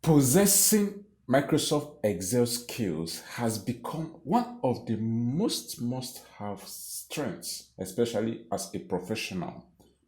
Possessing Microsoft Excel skills has become one of the must-have strengths, especially as a professional.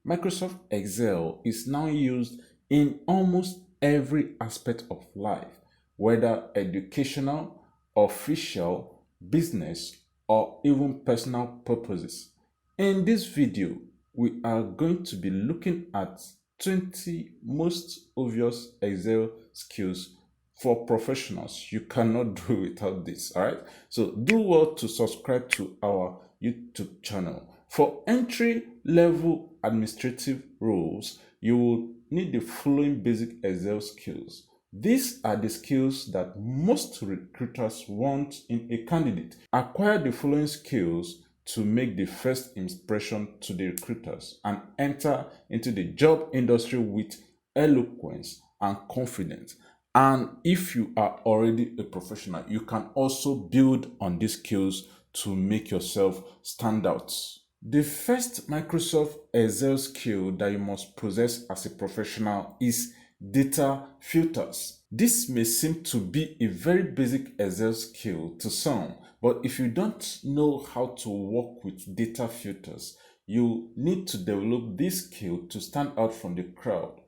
Microsoft Excel is now used in almost every aspect of life, whether educational, official, business, or even personal purposes. In this video, we are going to be looking at 20 most obvious Excel skills for professionals. You cannot do without this, all right? So do well to subscribe to our YouTube channel. For entry level administrative roles, you will need the following basic Excel skills. These are the skills that most recruiters want in a candidate. Acquire the following skills to make the first impression to the recruiters and enter into the job industry with eloquence and confidence. And if you are already a professional, you can also build on these skills to make yourself stand out. The first Microsoft Excel skill that you must possess as a professional is data filters. This may seem to be a very basic Excel skill to some, but if you don't know how to work with data filters, you need to develop this skill to stand out from the crowd.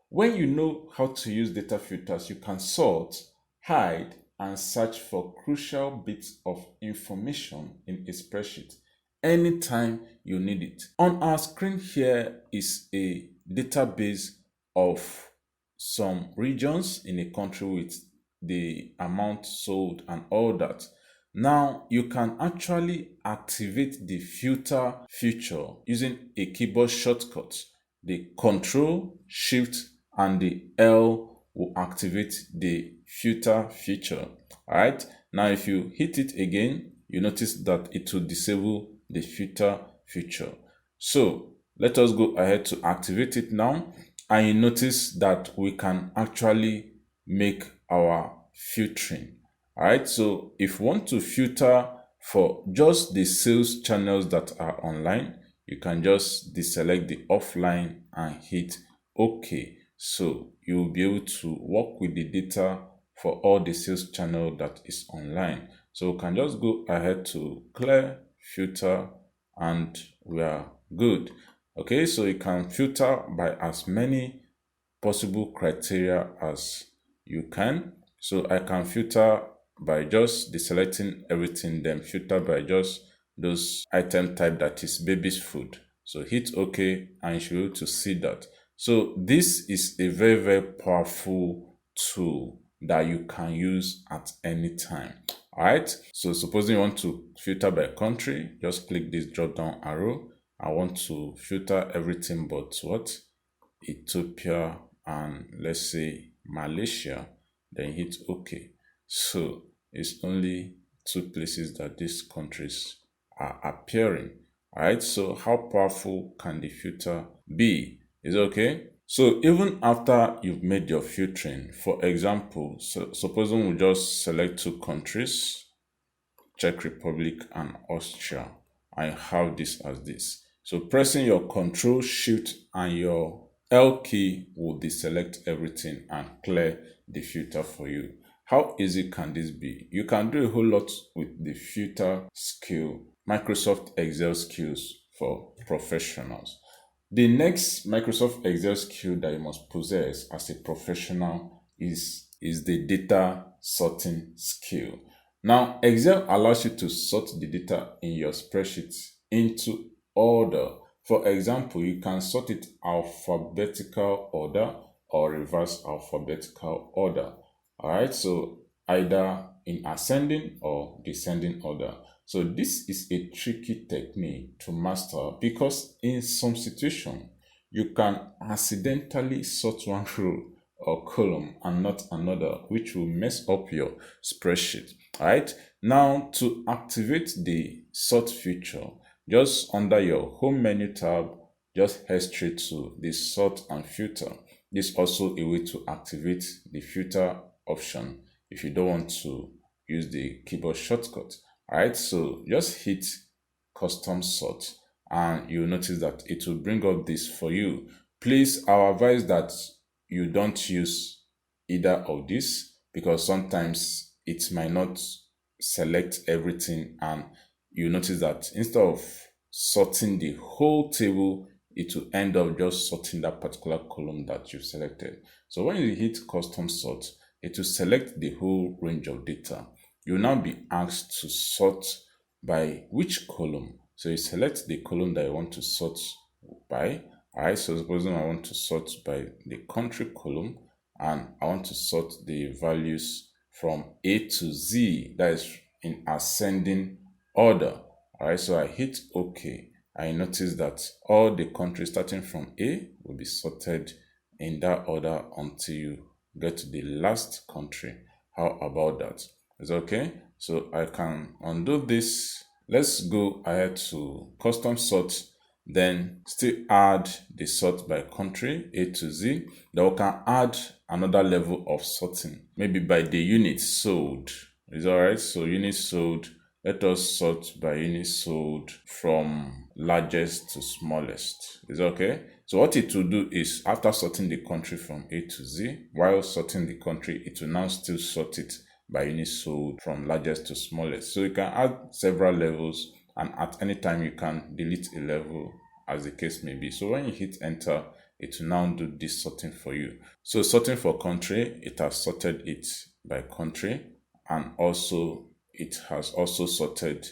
When you know how to use data filters, you can sort, hide, and search for crucial bits of information in a spreadsheet anytime you need it. On our screen here is a database of some regions in a country with the amount sold and all that. Now you can actually activate the filter feature using a keyboard shortcut. The Control, Shift, and the L will activate the filter feature. All right. Now if you hit it again, you notice that it will disable the filter feature. So let us go ahead to activate it now, and you notice that we can actually make our filtering. All right, so if you want to filter for just the sales channels that are online, you can just deselect the offline and hit OK. So you will be able to work with the data for all the sales channel that is online. So we can just go ahead to clear filter and we are good. Okay, so you can filter by as many possible criteria as you can. So I can filter by just deselecting everything, then filter by just those item type that is baby's food. So hit OK and you should be able to see that. So this is a very powerful tool that you can use at any time. All right, so supposing you want to filter by country, just click this drop down arrow. I want to filter everything but what? Ethiopia and let's say Malaysia, then hit OK. So it's only two places that these countries are appearing. All right, so how powerful can the filter be? Is it okay? So even after you've made your filtering, for example, supposing we just select two countries, Czech Republic and Austria, and have this as this. So pressing your Control, Shift, and your L key will deselect everything and clear the filter for you. How easy can this be? You can do a whole lot with the filter skill, Microsoft Excel skills for professionals. The next Microsoft Excel skill that you must possess as a professional is the data sorting skill. Now, Excel allows you to sort the data in your spreadsheets into order. For example, you can sort it alphabetical order or reverse alphabetical order. All right, so either in ascending or descending order. So this is a tricky technique to master because in some situation, you can accidentally sort one row or column and not another, which will mess up your spreadsheet. All right, now to activate the sort feature, just under your home menu tab, just head straight to the sort and filter. This is also a way to activate the filter option if you don't want to use the keyboard shortcut. All right, so just hit custom sort and you'll notice that it will bring up this for you. Please, I advise that you don't use either of these, because sometimes it might not select everything, and you notice that instead of sorting the whole table, it will end up just sorting that particular column that you've selected. So when you hit custom sort, it will select the whole range of data. You will now be asked to sort by which column. So you select the column that you want to sort by. Alright, so supposing I want to sort by the country column, and I want to sort the values from A to Z, that is in ascending order. Alright, so I hit OK. I notice that all the countries starting from A will be sorted in that order until you get to the last country. How about that? Is okay? So I can undo this. Let's go ahead to custom sort, then still add the sort by country A to Z. Then we can add another level of sorting, maybe by the units sold. Is all right? So units sold, let us sort by units sold from largest to smallest. Is okay? So what it will do is, after sorting the country from A to Z, while sorting the country, it will now still sort it by units sold from largest to smallest. So you can add several levels, and at any time you can delete a level as the case may be. So when you hit enter, it will now do this sorting for you. So sorting for country, it has sorted it by country, and also it has also sorted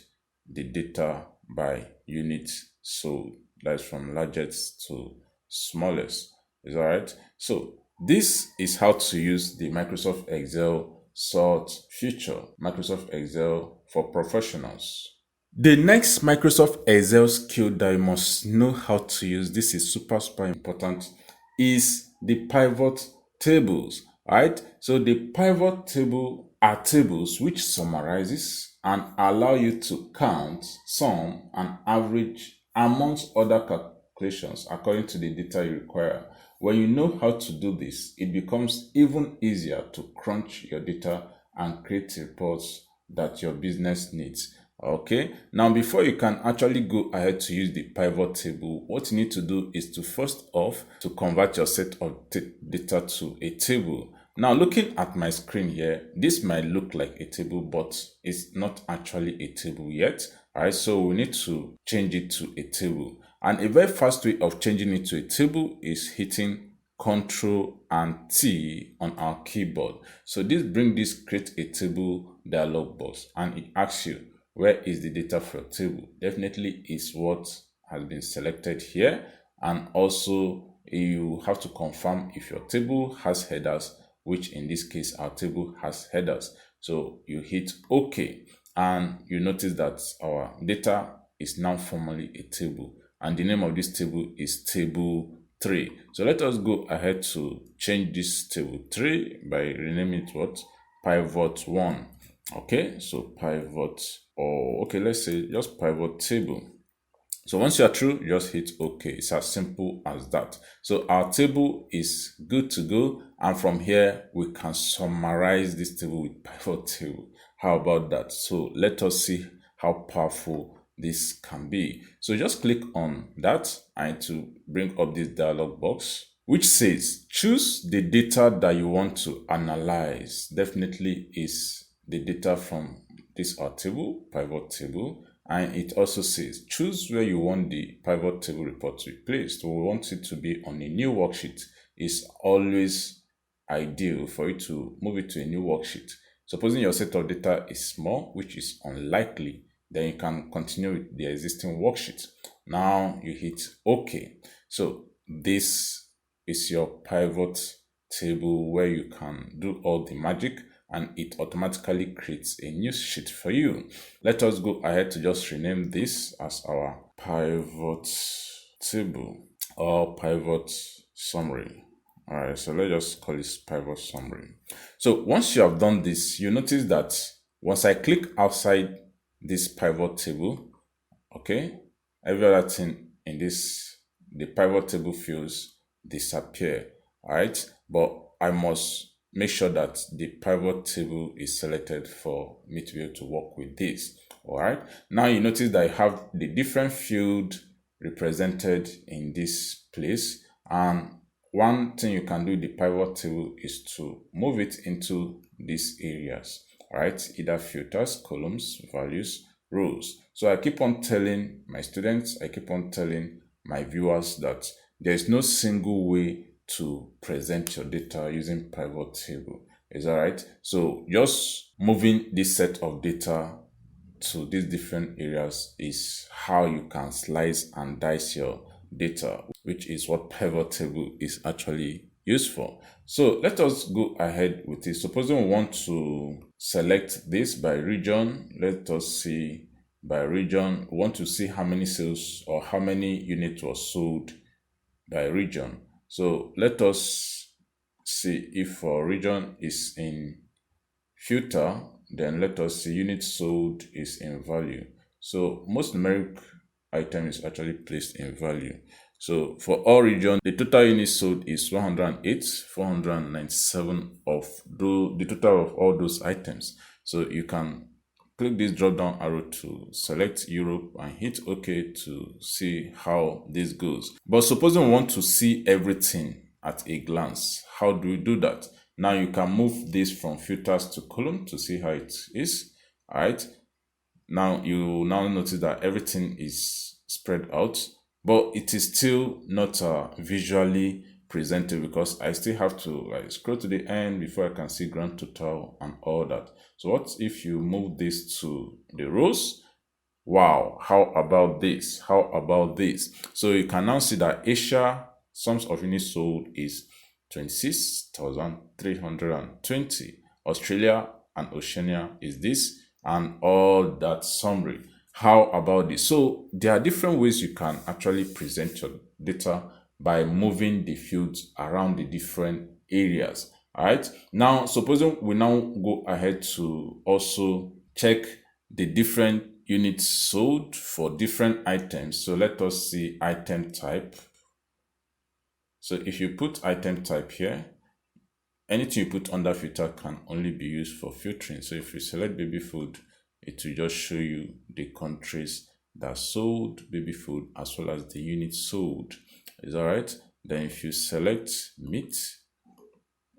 the data by units sold. That's from largest to smallest. Is all right? So this is how to use the Microsoft Excel sort feature, Microsoft Excel for professionals. The next Microsoft Excel skill that you must know how to use, this is super important, is the pivot tables. Right? So the pivot table are tables which summarizes and allow you to count, sum, and average amongst other calculations according to the data you require. When you know how to do this, it becomes even easier to crunch your data and create reports that your business needs. Okay, now before you can actually go ahead to use the pivot table, what you need to do is to first off to convert your set of data to a table. Now looking at my screen here, this might look like a table, but it's not actually a table yet. Alright, so we need to change it to a table. And a very fast way of changing it to a table is hitting Ctrl and T on our keyboard. So this brings this create a table dialog box, and it asks you, where is the data for your table? Definitely is what has been selected here. And also you have to confirm if your table has headers, which in this case our table has headers. So you hit OK, and you notice that our data is now formally a table, and the name of this table is table 3. So let us go ahead to change this table 3 by renaming it what? Pivot 1. Okay, so pivot, or okay, let's say just pivot table. So once you are through, just hit OK. It's as simple as that. So our table is good to go, and from here we can summarize this table with pivot table. How about that? So let us see how powerful this can be. So just click on that, and to bring up this dialog box, which says choose the data that you want to analyze. Definitely is the data from this our table, pivot table. And it also says choose where you want the pivot table report to be placed. So we want it to be on a new worksheet. It's always ideal for you to move it to a new worksheet. Supposing your set of data is small, which is unlikely, then you can continue with the existing worksheet. Now you hit OK. So this is your pivot table where you can do all the magic, and it automatically creates a new sheet for you. Let us go ahead to just rename this as our pivot table or pivot summary. All right, so let's just call this pivot summary. So once you have done this, you notice that once I click outside this pivot table, okay, every other thing in this, the pivot table fields disappear. All right, but I must make sure that the pivot table is selected for me to be able to work with this. All right, now you notice that I have the different field represented in this place, and one thing you can do with the pivot table is to move it into these areas, right? Either filters, columns, values, rows. So I keep on telling my students, I keep on telling my viewers that there's no single way to present your data using pivot table. Is that right? So just moving this set of data to these different areas is how you can slice and dice your data, which is what pivot table is actually used for. So let us go ahead with it. Supposing we want to select this by region, let us see by region. We want to see how many sales or how many units were sold by region. So let us see if our region is in filter, then let us see units sold is in value. So most numeric item is actually placed in value. So for all regions, the total units sold is 108, 497 of the total of all those items. So you can click this drop down arrow to select Europe and hit OK to see how this goes. But supposing we want to see everything at a glance, how do we do that? Now you can move this from filters to column to see how it is. All right. Now you now notice that everything is spread out, but it is still not visually presented because I still have to scroll to the end before I can see grand total and all that. So what if you move this to the rows? Wow, how about this? How about this? So you can now see that Asia sums of units sold is 26,320. Australia and Oceania is this, and all that summary. How about this? So there are different ways you can actually present your data by moving the fields around the different areas. All right. Now, supposing we now go ahead to also check the different units sold for different items. So let us see item type. So if you put item type here, anything you put under filter can only be used for filtering. So if you select baby food, it will just show you the countries that sold baby food as well as the units sold. Is that right? Then if you select meat,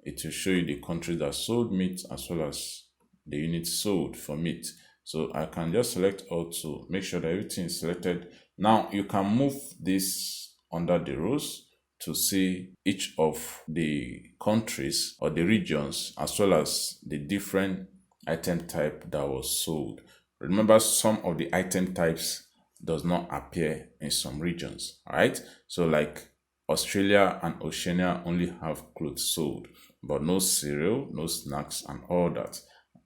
it will show you the countries that sold meat as well as the units sold for meat. So I can just select all to make sure that everything is selected. Now you can move this under the rows to see each of the countries or the regions as well as the different item type that was sold. Remember, some of the item types does not appear in some regions. All right, so like Australia and Oceania only have clothes sold, but no cereal, no snacks and all that.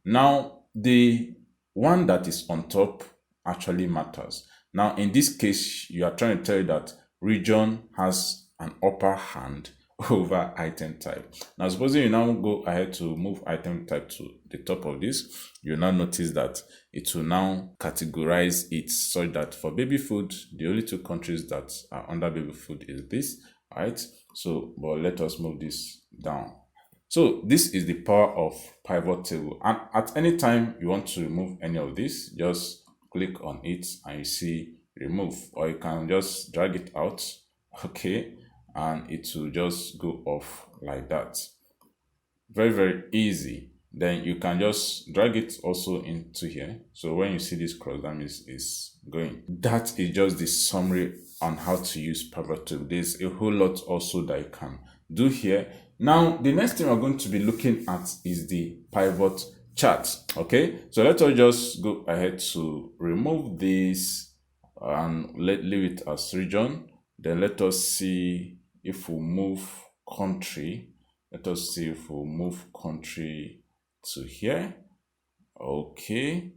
Now the one that is on top actually matters. Now in this case, you are trying to tell you that region has an upper hand over item type. Now supposing you now go ahead to move item type to the top of this, you now notice that it will now categorize it such that for baby food, the only two countries that are under baby food is this. All right, so but let us move this down. So this is the power of pivot table, and at any time you want to remove any of this, just click on it and you see remove, or you can just drag it out, okay, and it will just go off like that. Very, very easy. Then you can just drag it also into here. So when you see this cross, that means it's going. That is just the summary on how to use pivot table. There's a whole lot also that you can do here. Now, the next thing we're going to be looking at is the pivot chart. Okay, so let us just go ahead to remove this and leave it as region. Then let us see if we move country. Let us see if we move country to here. Okay,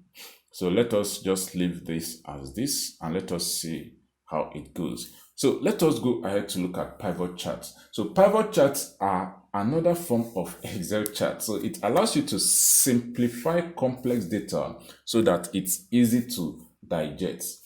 so let us just leave this as this and let us see how it goes. So let us go ahead to look at pivot charts. So pivot charts are another form of Excel chart. So it allows you to simplify complex data so that it's easy to digest.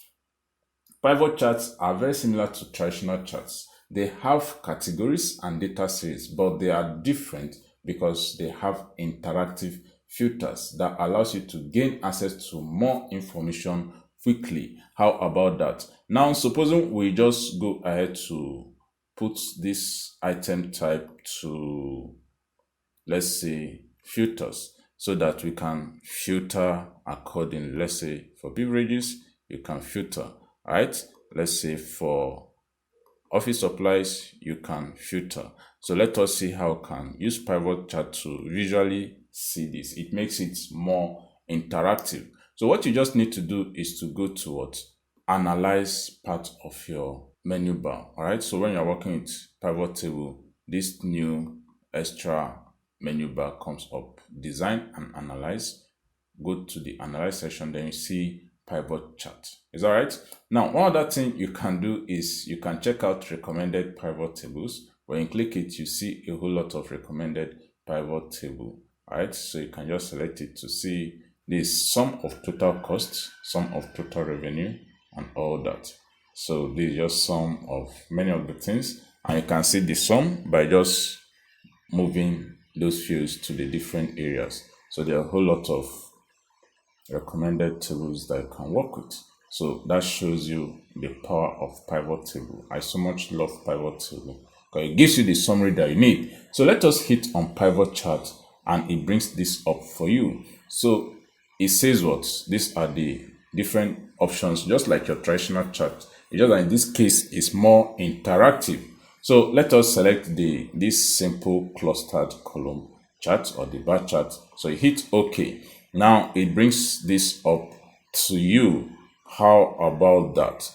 Pivot charts are very similar to traditional charts. They have categories and data series, but they are different because they have interactive filters that allows you to gain access to more information quickly. How about that? Now, supposing we just go ahead to put this item type to, let's say, filters, so that we can filter accordingly. Let's say for beverages, you can filter, right? Let's say for office supplies, you can filter. So let us see how we can use pivot chart to visually see this. It makes it more interactive. So what you just need to do is to go to what? Analyze part of your menu bar. All right. So when you're working with pivot table, this new extra menu bar comes up. Design and analyze. Go to the analyze section, then you see pivot chart. Is that right? Now, one other thing you can do is you can check out recommended pivot tables. When you click it, you see a whole lot of recommended pivot table. All right. So you can just select it to see this sum of total costs, sum of total revenue, and all that. So this is just sum of many of the things, and you can see the sum by just moving those fields to the different areas. So there are a whole lot of recommended tables that you can work with. So that shows you the power of pivot table. I so much love pivot table because it gives you the summary that you need. So let us hit on pivot chart, and it brings this up for you. So it says what? These are the different options, just like your traditional chart. It's just that in this case, it's more interactive. So let us select this simple clustered column chart or the bar chart. So you hit OK. Now it brings this up to you. How about that?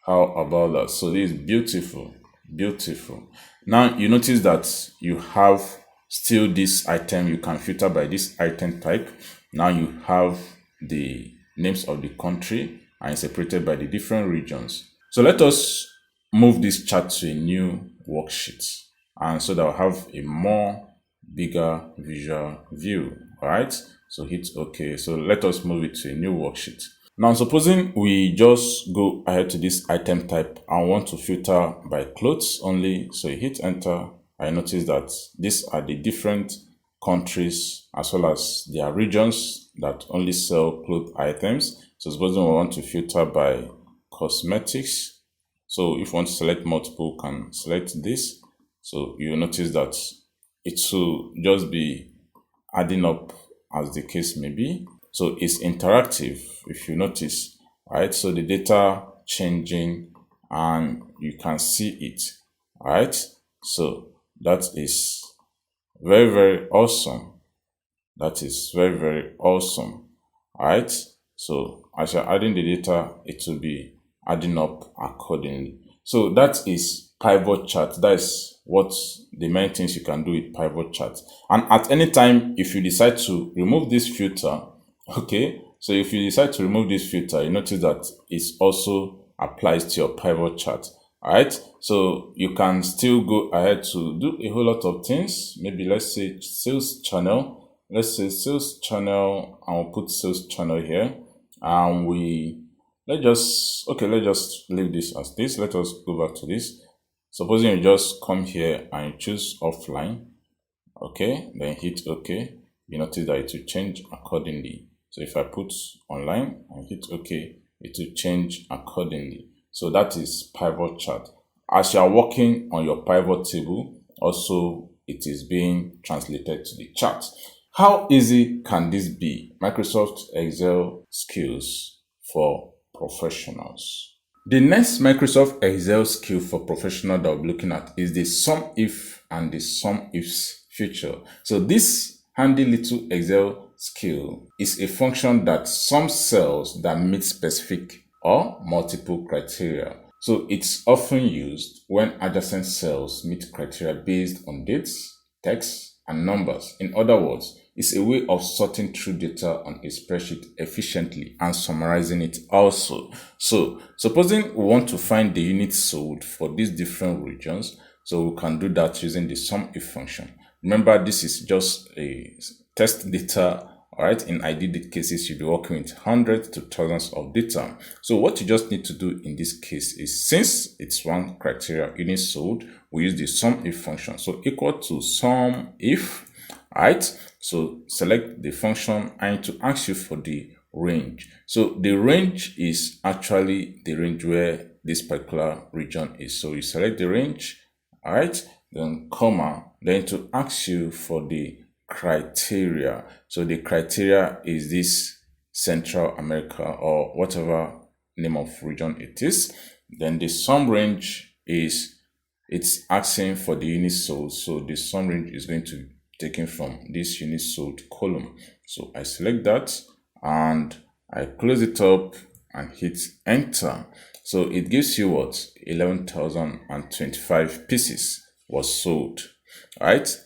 How about that? So this is beautiful, beautiful. Now you notice that you have still this item. You can filter by this item type. Now you have the names of the country and separated by the different regions. So let us move this chart to a new worksheet, and so that I'll have a more bigger visual view. All right. So hit OK. So let us move it to a new worksheet. Now, supposing we just go ahead to this item type and want to filter by clothes only. So you hit enter. I notice that these are the different countries as well as their regions that only sell cloth items. So supposing we want to filter by cosmetics. So if you want to select multiple, you can select this. So you notice that it will just be adding up as the case may be. So it's interactive, if you notice, right? So the data changing and you can see it, right? So that is very, very awesome. That is very, very awesome, right? So as you're adding the data, it will be adding up accordingly. So that is pivot chart. That is what the main things you can do with pivot chart. And at any time, if you decide to remove this filter, okay, so if you decide to remove this filter, you notice that it also applies to your pivot chart. All right, so you can still go ahead to do a whole lot of things. Maybe let's say sales channel. Let's say sales channel, and we'll put sales channel here. And let's just leave this as this. Let us go back to this. Supposing you just come here and you choose offline, okay, then hit OK. You notice that it will change accordingly. So if I put online and hit OK, it will change accordingly. So that is pivot chart. As you are working on your pivot table, also it is being translated to the chart. How easy can this be? Microsoft Excel skills for professionals. The next Microsoft Excel skill for professional that we'll be looking at is the SUMIF and the SUMIFS feature. So this handy little Excel skill is a function that sums cells that meet specific or multiple criteria. So it's often used when adjacent cells meet criteria based on dates, text, and numbers. In other words, it's a way of sorting through data on a spreadsheet efficiently and summarizing it also. So supposing we want to find the units sold for these different regions, so we can do that using the SUMIF function. Remember, this is just a test data. All right, in ideal cases, you'll be working with hundreds to thousands of data. So what you just need to do in this case is, since it's one criteria, units sold, we use the SUMIF function. So equal to SUMIF, right? So select the function and to ask you for the range. So the range is actually the range where this particular region is. So you select the range all right, then comma, then to ask you for the criteria. So the criteria is this Central America or whatever name of region it is. Then the sum range is, it's asking for the units sold. So the sum range is going to be taken from this units sold column. So I select that and I close it up and hit enter. So it gives you what? 11,025 pieces was sold. All right.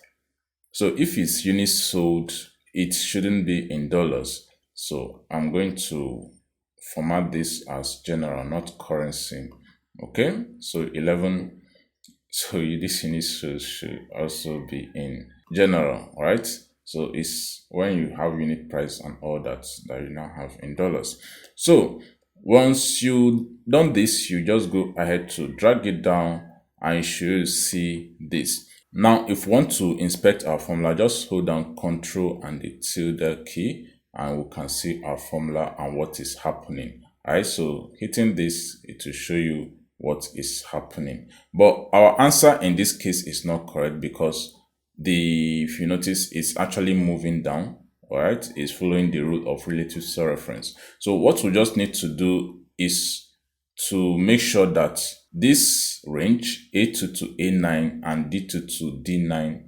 So if it's units sold, it shouldn't be in dollars. So I'm going to format this as general, not currency. Okay. So 11. So this unit should also be in general. All right. So it's when you have unit price and all that you now have in dollars. So once you done this, you just go ahead to drag it down and you should see this. Now, if we want to inspect our formula, just hold down Ctrl and the tilde key and we can see our formula and what is happening. All right, so hitting this, it will show you what is happening. But our answer in this case is not correct because if you notice, it's actually moving down. All right, it's following the rule of relative cell reference. So what we just need to do is to make sure that this range A2 to A9 and D2 to D9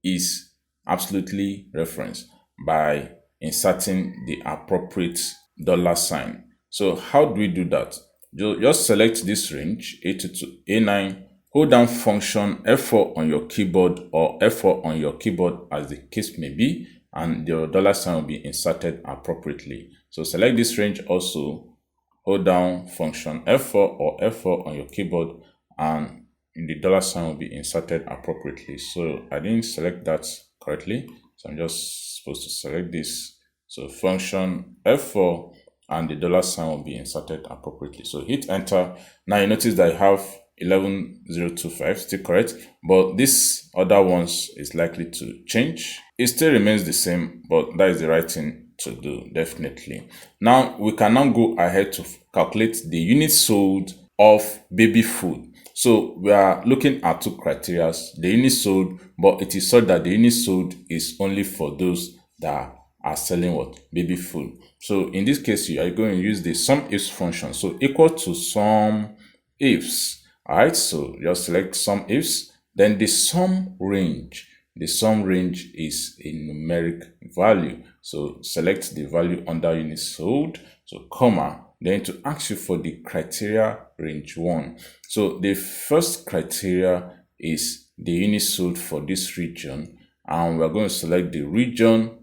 is absolutely referenced by inserting the appropriate dollar sign. So how do we do that? Just select this range A2 to A9, hold down function F4 on your keyboard or F4 on your keyboard as the case may be, and your dollar sign will be inserted appropriately. So select this range also, hold down function F4 or F4 on your keyboard, and the dollar sign will be inserted appropriately. So I didn't select that correctly, so I'm just supposed to select this. So function F4 and the dollar sign will be inserted appropriately. So hit enter. Now you notice that I have 11,025, still correct, but this other ones is likely to change. It still remains the same, but that is the right thing to do, definitely. Now we can now go ahead to calculate the units sold of baby food. So we are looking at two criteria: the units sold, but it is so that the units sold is only for those that are selling what? Baby food. So in this case, you are going to use the SUMIFS function. So equal to SUMIFS. All right, so just select SUMIFS, then the sum range. The sum range is a numeric value. So select the value under units sold, so comma, then to ask you for the criteria range 1. So the first criteria is the units sold for this region, and we're going to select the region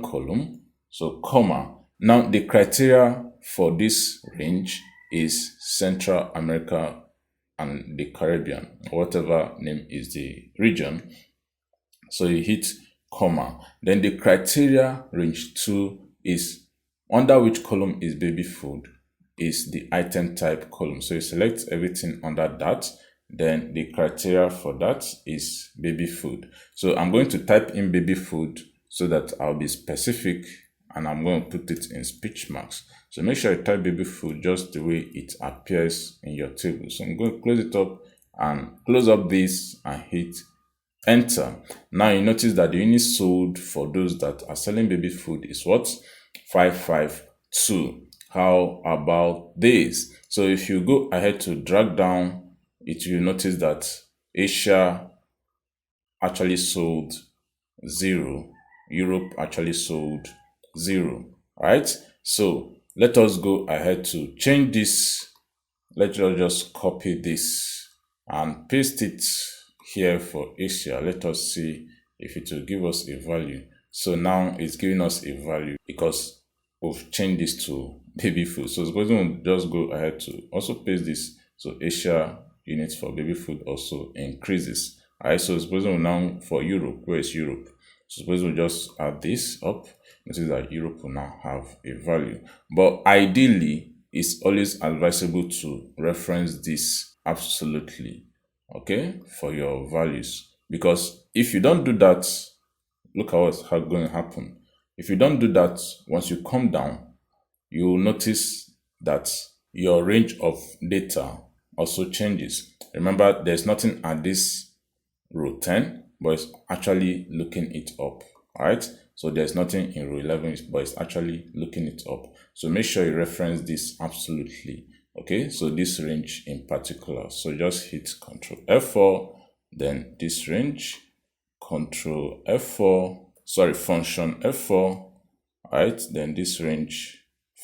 column, so comma. Now the criteria for this range is Central America and the Caribbean, whatever name is the region. So you hit comma. Then the criteria range 2 is under which column is baby food, is the item type column. So you select everything under that. Then the criteria for that is baby food. So I'm going to type in baby food so that I'll be specific, and I'm going to put it in speech marks. So make sure you type baby food just the way it appears in your table. So I'm going to close it up and close up this and hit enter. Now you notice that the units sold for those that are selling baby food is what? 552. How about this? So if you go ahead to drag down, it will notice that Asia actually sold 0. Europe actually sold 0. Right? So let us go ahead to change this. Let's just copy this and paste it here for Asia. Let us see if it will give us a value. So now it's giving us a value because we've changed this to baby food. So suppose we'll just go ahead to also paste this. So Asia units for baby food also increases. Alright, so suppose we'll now for Europe, where is Europe? So suppose we'll just add this up. Notice that Europe will now have a value. But ideally, it's always advisable to reference this absolutely, okay, for your values. Because if you don't do that, look at what's going to happen. If you don't do that, once you come down, you will notice that your range of data also changes. Remember, there's nothing at this row 10, but it's actually looking it up. All right, so there's nothing in row 11, but it's actually looking it up. So make sure you reference this absolutely. Okay, so this range in particular. So just hit Control F4, then this range, Control F4, sorry, function F4, right? Then this range,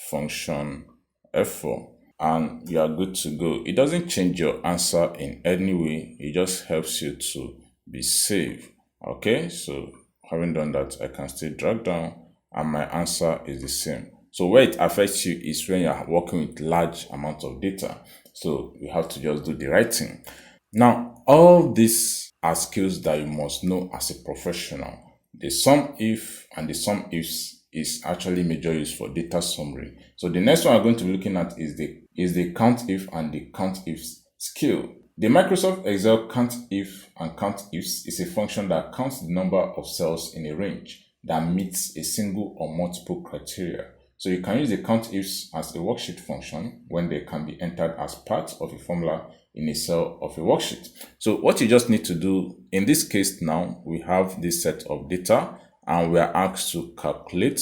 function F4, and you are good to go. It doesn't change your answer in any way. It just helps you to be safe. Okay, so having done that, I can still drag down and my answer is the same. So where it affects you is when you're working with large amounts of data. So you have to just do the right thing. Now, all these are skills that you must know as a professional. The SUMIF and the SUMIFS is actually major use for data summary. So the next one I'm going to be looking at is the COUNTIF and the COUNTIFS skill. The Microsoft Excel COUNTIF and COUNTIFS is a function that counts the number of cells in a range that meets a single or multiple criteria. So you can use the COUNTIFs as a worksheet function when they can be entered as part of a formula in a cell of a worksheet. So what you just need to do in this case now, we have this set of data and we are asked to calculate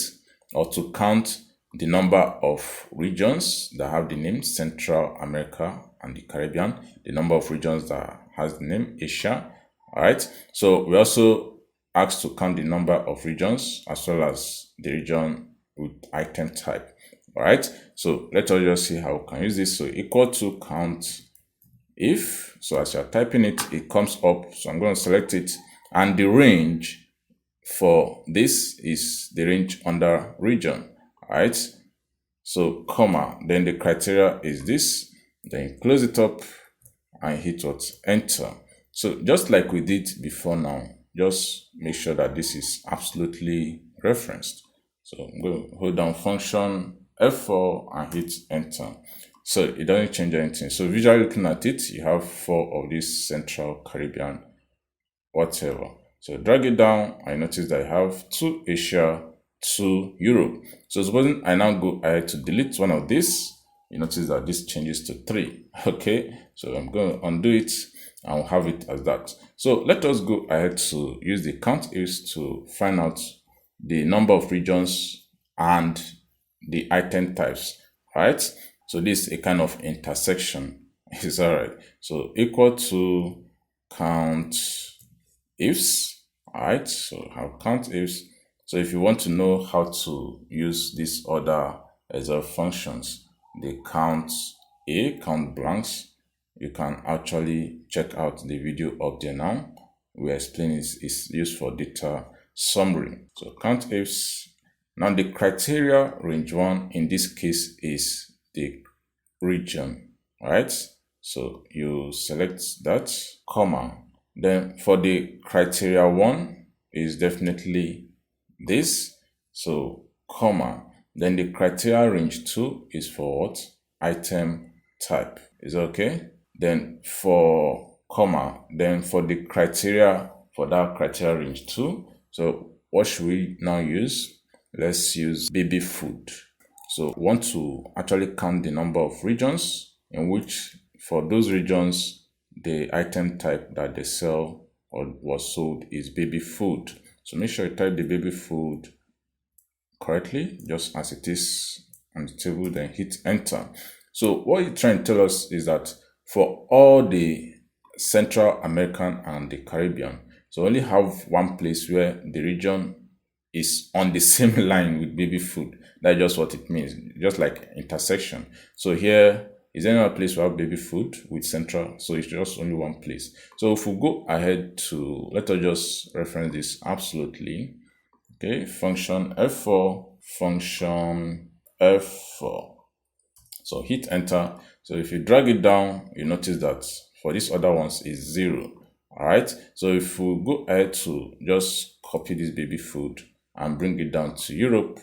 or to count the number of regions that have the name Central America and the Caribbean, the number of regions that has the name Asia. All right, so we also asked to count the number of regions as well as the region with item type. All right, so let us just see how we can use this. So equal to count if, so as you're typing it, it comes up. So I'm going to select it, and the range for this is the range under region. All right, so comma, then the criteria is this, then close it up and hit what? Enter. So just like we did before now, just make sure that this is absolutely referenced. So I'm going to hold down function F4 and hit enter. So it doesn't change anything. So visually looking at it, you have 4 of these Central, Caribbean, whatever. So drag it down, I notice that I have 2 Asia, 2 Europe. So supposing I now go ahead to delete one of these, you notice that this changes to 3. Okay, so I'm going to undo it and we'll have it as that. So let us go ahead to use the COUNTIFs to find out the number of regions and the item types. Right, so this is a kind of intersection. Is all right. So equal to COUNTIFs. All right, so have COUNTIFs. So if you want to know how to use these other Excel functions, the count blanks, you can actually check out the video up there now. We explain it's used for data summary. So COUNTIFs. Now the criteria range 1 in this case is the region. All right, so you select that, comma, then for the criteria 1 is definitely this, so comma, then the criteria range 2 is for what? Item type. Is okay? Then for comma, then for the criteria for that criteria range 2, so what should we now use? Let's use baby food. So we want to actually count the number of regions in which for those regions the item type that they sell or was sold is baby food. So make sure you type the baby food correctly, just as it is on the table, then hit enter. So what you're trying to tell us is that for all the Central American and the Caribbean, so only have one place where the region is on the same line with baby food. That's just what it means, just like intersection. So here is another place we have baby food with Central, so it's just only one place. So if we go ahead to, let us just reference this absolutely. Okay, function F4, function F4. So hit enter. So if you drag it down, you notice that for these other ones is 0. All right, so if we go ahead to just copy this baby food and bring it down to Europe,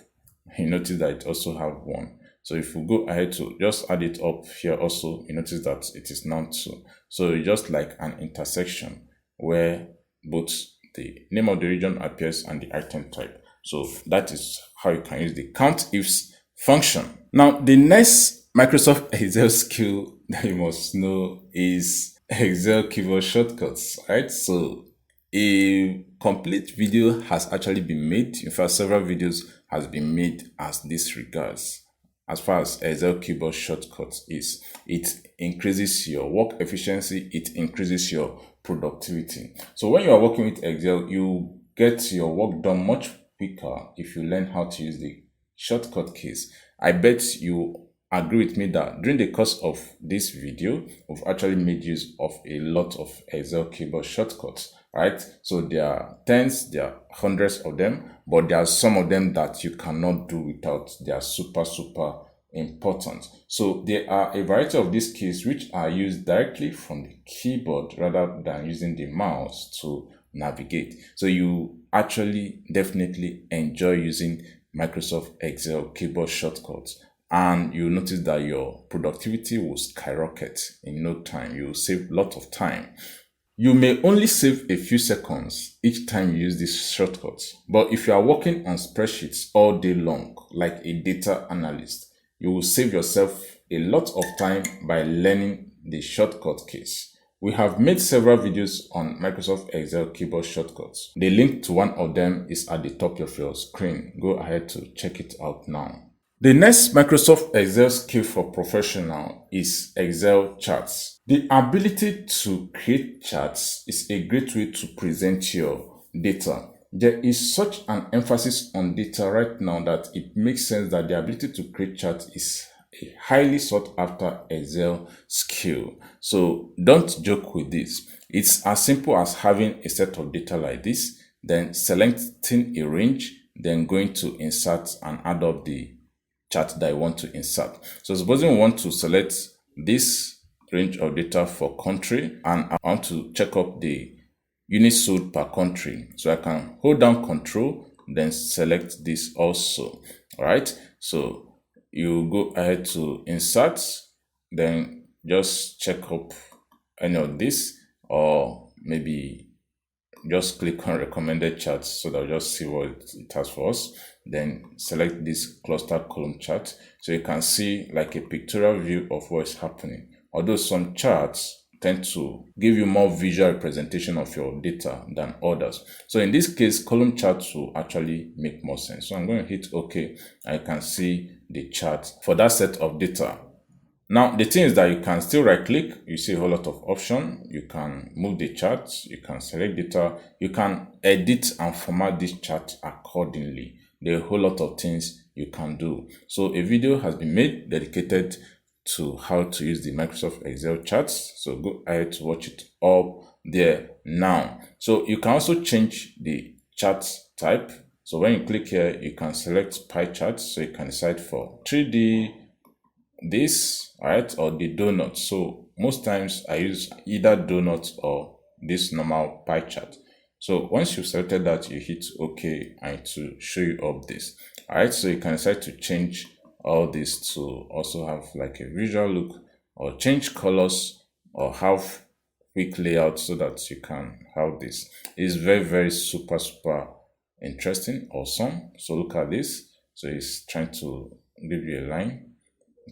you notice that it also have 1. So if we go ahead to just add it up here also, you notice that it is now 2. So it's just like an intersection where both the name of the region appears and the item type. So that is how you can use the COUNTIFs function. Now the next Microsoft Excel skill that you must know is Excel keyboard shortcuts, right? So a complete video has actually been made. In fact, several videos has been made as this regards. As far as Excel keyboard shortcuts is, it increases your work efficiency, it increases your productivity. So when you are working with Excel, you get your work done much quicker if you learn how to use the shortcut keys. I bet you agree with me that during the course of this video, we've actually made use of a lot of Excel keyboard shortcuts, right? So there are tens, there are hundreds of them, but there are some of them that you cannot do without. They are super important. So there are a variety of these keys which are used directly from the keyboard rather than using the mouse to navigate. So you actually definitely enjoy using Microsoft Excel keyboard shortcuts, and you'll notice that your productivity will skyrocket in no time. You'll save a lot of time. You may only save a few seconds each time you use these shortcuts, but if you are working on spreadsheets all day long, like a data analyst, you will save yourself a lot of time by learning the shortcut keys. We have made several videos on Microsoft Excel keyboard shortcuts. The link to one of them is at the top of your screen. Go ahead to check it out now. The next Microsoft Excel skill for professional is Excel charts. The ability to create charts is a great way to present your data. There is such an emphasis on data right now that it makes sense that the ability to create charts is a highly sought after Excel skill. So don't joke with this. It's as simple as having a set of data like this, then selecting a range, then going to insert and add up the chart that I want to insert. So supposing we want to select this range of data for country, and I want to check up the units sold per country. So I can hold down Control, then select this also. All right. So you go ahead to insert, then just check up any of this, or maybe just click on recommended charts so that I'll just see what it has for us. Then select this cluster column chart so you can see like a pictorial view of what's happening. Although some charts tend to give you more visual representation of your data than others. So in this case, column charts will actually make more sense. So I'm going to hit OK. I can see the chart for that set of data. Now, the thing is that you can still right click, you see a whole lot of options. You can move the chart, you can select data, you can edit and format this chart accordingly. There are a whole lot of things you can do. So a video has been made dedicated to how to use the Microsoft Excel charts. So go ahead to watch it up there now. So you can also change the chart type. So when you click here, you can select pie charts. So you can decide for 3D, this, right, or the donut. So most times I use either donut or this normal pie chart. So once you've selected that, you hit OK and to show you up this. All right, so you can decide to change all this to also have like a visual look, or change colors, or have quick layout so that you can have this. It's very super interesting, awesome. So look at this. So it's trying to give you a line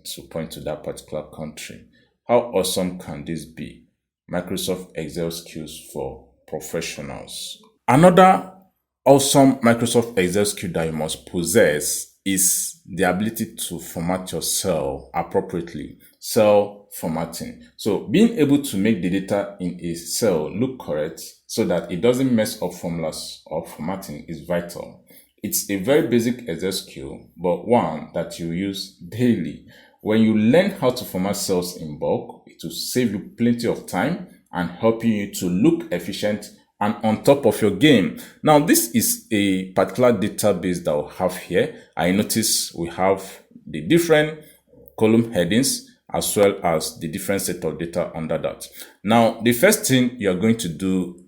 to point to that particular country. How awesome can this be? Microsoft Excel skills for professionals. Another awesome Microsoft Excel skill that you must possess is the ability to format your cell appropriately. Cell formatting. So being able to make the data in a cell look correct so that it doesn't mess up formulas or formatting is vital. It's a very basic Excel skill, but one that you use daily. When you learn how to format cells in bulk, it will save you plenty of time and helping you to look efficient and on top of your game. Now, this is a particular database that we have here. I notice we have the different column headings as well as the different set of data under that. Now, the first thing you're going to do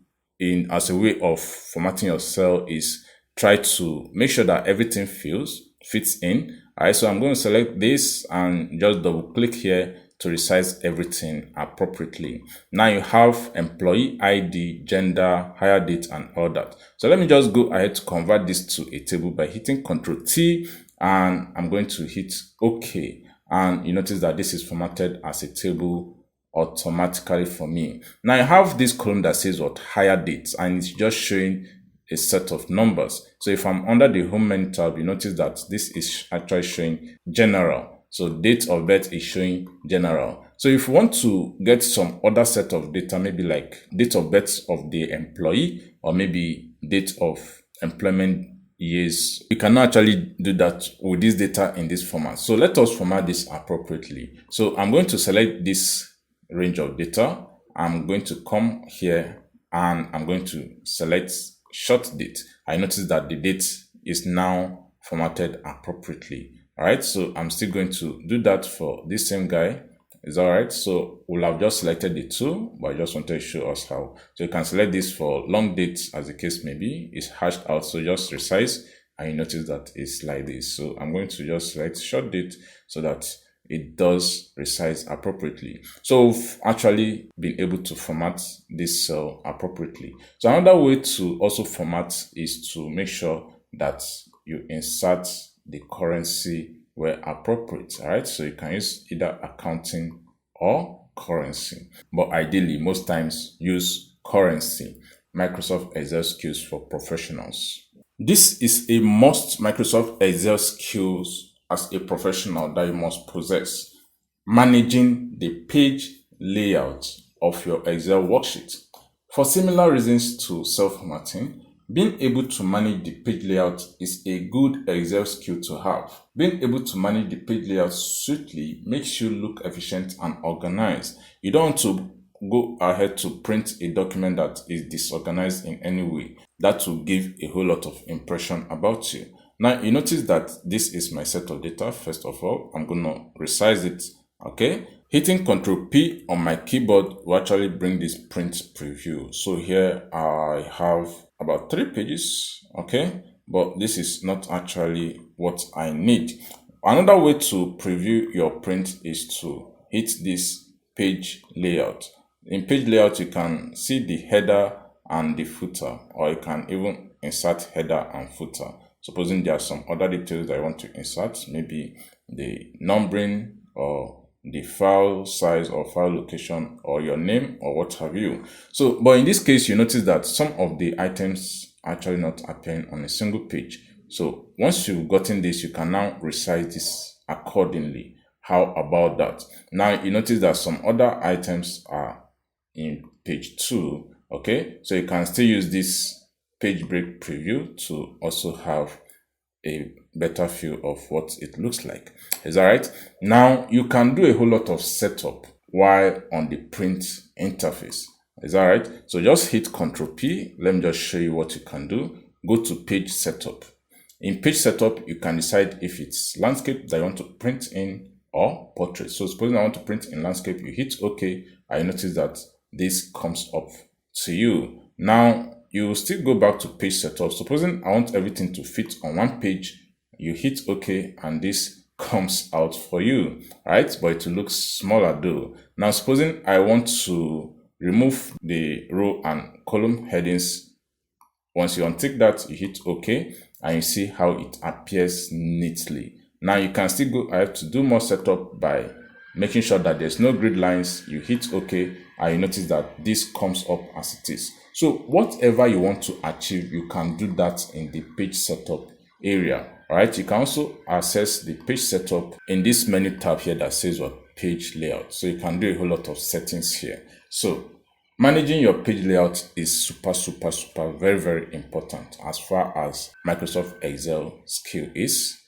as a way of formatting your cell is try to make sure that everything fits in. All right, so I'm going to select this and just double click here to resize everything appropriately. Now you have employee ID, gender, hire date, and all that. So let me just go ahead to convert this to a table by hitting Ctrl T, and I'm going to hit OK. and you notice that this is formatted as a table automatically for me. Now I have this column that says what, hire dates, and it's just showing a set of numbers. So if I'm under the home menu tab, you notice that this is actually showing general. So date of birth is showing general. So if you want to get some other set of data, maybe like date of birth of the employee, or maybe date of employment years, we can actually do that with this data in this format. So let us format this appropriately. So I'm going to select this range of data. I'm going to come here and I'm going to select short date. I notice that the date is now formatted appropriately. All right, so I'm still going to do that for this same guy. Is all right. So we'll have just selected the two, but I just wanted to show us how. So you can select this for long dates, as the case may be. It's hashed out, so just resize, and you notice that it's like this. So I'm going to just select short date so that it does resize appropriately. So we've actually been able to format this cell appropriately. So another way to also format is to make sure that you insert the currency where appropriate. All right, so you can use either accounting or currency, but ideally most times use currency. Microsoft Excel skills for professionals. This is a must Microsoft Excel skills as a professional that you must possess. Managing the page layout of your Excel worksheet. For similar reasons to self-formatting, being able to manage the page layout is a good Excel skill to have. Being able to manage the page layout swiftly makes you look efficient and organized. You don't want to go ahead to print a document that is disorganized in any way. That will give a whole lot of impression about you. Now, you notice that this is my set of data. First of all, I'm going to resize it. Okay. Hitting Ctrl P on my keyboard will actually bring this print preview. So here I have about 3 pages. Okay. But this is not actually what I need. Another way to preview your print is to hit this page layout. In page layout, you can see the header and the footer, or you can even insert header and footer. Supposing there are some other details that I want to insert, maybe the numbering or the file size or file location or your name or what have you. So, but in this case, you notice that some of the items are actually not appearing on a single page. So once you've gotten this, you can now resize this accordingly. How about that? Now you notice that some other items are in page 2. Okay, so you can still use this page break preview to also have a better feel of what it looks like. Is that right? Now you can do a whole lot of setup while on the print interface. Is that right? So just hit Ctrl P. Let me just show you what you can do. Go to page setup. In page setup, you can decide if it's landscape that you want to print in or portrait. So supposing I want to print in landscape, you hit OK. I notice that this comes up to you. Now you will still go back to page setup. Supposing I want everything to fit on one page, you hit OK and this comes out for you, right? But it will look smaller though. Now supposing I want to remove the row and column headings. Once you untick that, you hit OK and you see how it appears neatly. Now you can still go ahead to do more setup by making sure that there's no grid lines. You hit OK and you notice that this comes up as it is. So whatever you want to achieve, you can do that in the page setup area. All right, you can also access the page setup in this menu tab here that says what, page layout. So you can do a whole lot of settings here. So managing your page layout is super very important as far as Microsoft Excel skill is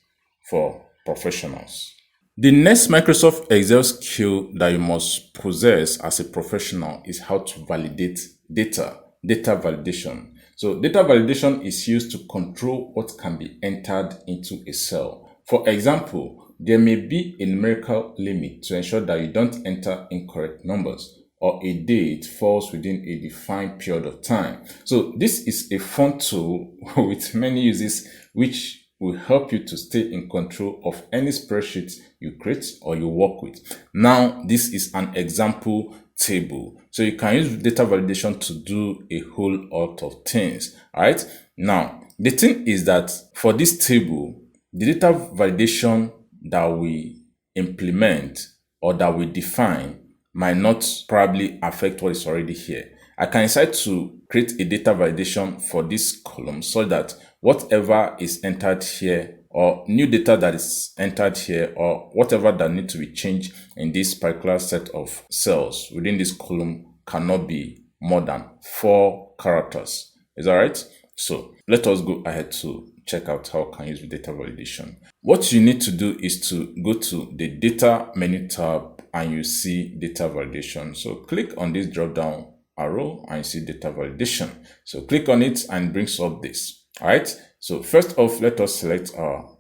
for professionals. The next Microsoft Excel skill that you must possess as a professional is how to validate data validation. So data validation is used to control what can be entered into a cell. For example, there may be a numerical limit to ensure that you don't enter incorrect numbers, or a date falls within a defined period of time. So this is a fun tool with many uses which will help you to stay in control of any spreadsheet you create or you work with. Now, this is an example table. So you can use data validation to do a whole lot of things. All right. Now, the thing is that for this table, the data validation that we implement or that we define might not probably affect what is already here. I can decide to create a data validation for this column so that whatever is entered here or new data that is entered here or whatever that needs to be changed in this particular set of cells within this column cannot be more than 4 characters. Is that right? So let us go ahead to check out how we can use data validation. What you need to do is to go to the data menu tab and you see data validation. So click on this drop down arrow and you see data validation. So click on it and it brings up this. All right. So first off, let us select our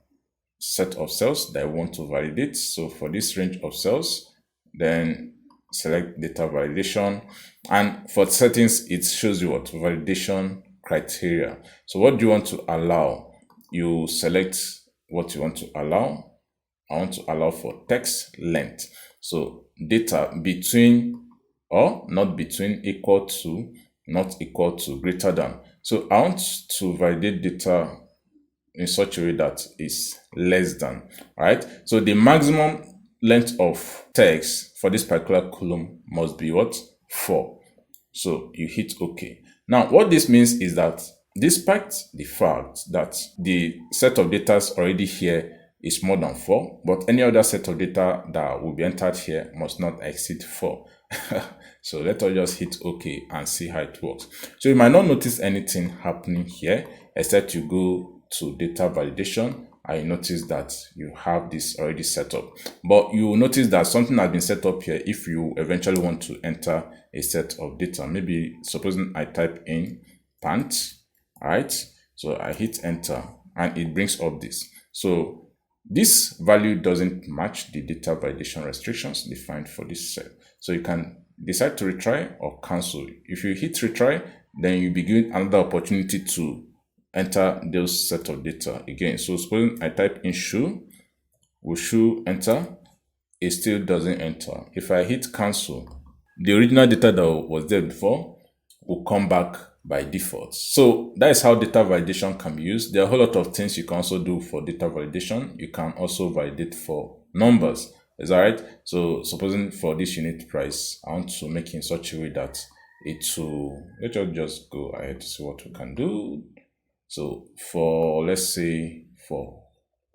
set of cells that I want to validate. So for this range of cells, then select data validation, and for settings it shows you what validation criteria. So what do you want to allow? You select what you want to allow. I want to allow for text length. So data between or not between, equal to, not equal to, greater than. So I want to validate data in such a way that is less than. All right. So the maximum length of text for this particular column must be what? 4. So you hit OK. Now, what this means is that despite the fact that the set of data already here is more than 4, but any other set of data that will be entered here must not exceed 4. So let us just hit OK and see how it works. So you might not notice anything happening here, except you go to data validation and you notice that you have this already set up. But you will notice that something has been set up here if you eventually want to enter a set of data. Maybe supposing I type in pants, all right? So I hit enter and it brings up this. So this value doesn't match the data validation restrictions defined for this cell. So you can decide to retry or cancel. If you hit retry, then you begin another opportunity to enter those set of data again. So suppose I type in shoe, will shoe enter? It still doesn't enter. If I hit cancel, the original data that was there before will come back by default. So that is how data validation can be used. There are a whole lot of things you can also do for data validation. You can also validate for numbers. Is that right? So supposing for this unit price, I want to make it in such a way that it will, let's just go ahead to see what we can do. So for, let's say for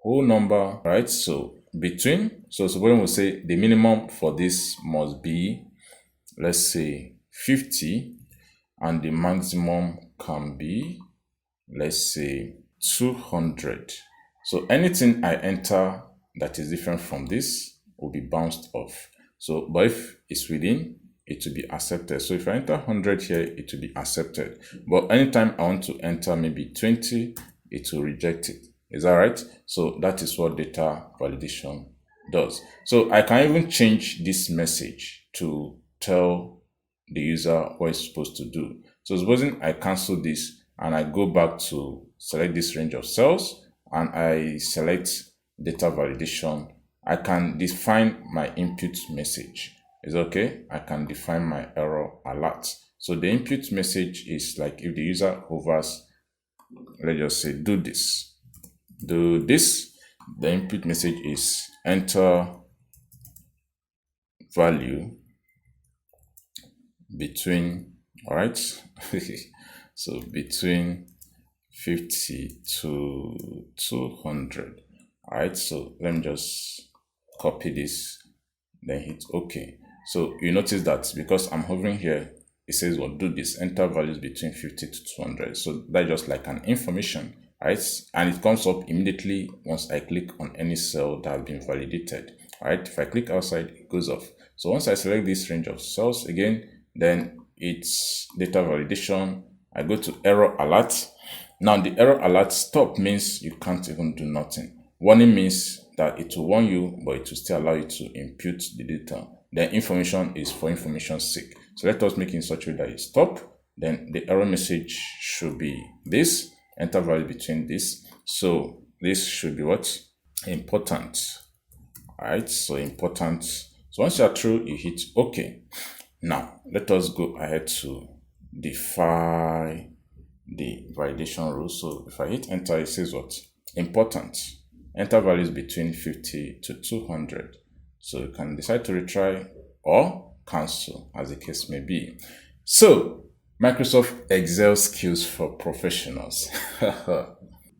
whole number, right? So between, so supposing we say the minimum for this must be, let's say 50, and the maximum can be, let's say 200. So anything I enter that is different from this will be bounced off. So, but if it's within, it will be accepted. So if I enter 100 here, it will be accepted. But anytime I want to enter maybe 20, it will reject it. Is that right? So that is what data validation does. So I can even change this message to tell the user what it's supposed to do. So supposing I cancel this and I go back to select this range of cells and I select data validation, I can define my input message. Is okay? I can define my error alert. So the input message is like if the user hovers, let's just say do this. Do this. The input message is enter value between, all right? So between 50 to 200. All right, so let me just copy this, then hit OK. So you notice that because I'm hovering here, it says, well, do this, enter values between 50 to 200. So that's just like an information, right? And it comes up immediately once I click on any cell that has been validated, all right? If I click outside, it goes off. So once I select this range of cells again, then it's data validation. I go to error alert. Now the error alert stop means you can't even do nothing. Warning means that it will warn you, but it will still allow you to input the data. The information is for information's sake. So let us make it in such a way that it stop. Then the error message should be this, enter value between this. So this should be what? Important. All right, so important. So once you are through, you hit OK. Now, let us go ahead to define the validation rule. So if I hit enter, it says what? Important. Enter values between 50 to 200. So you can decide to retry or cancel, as the case may be. So, Microsoft Excel skills for professionals.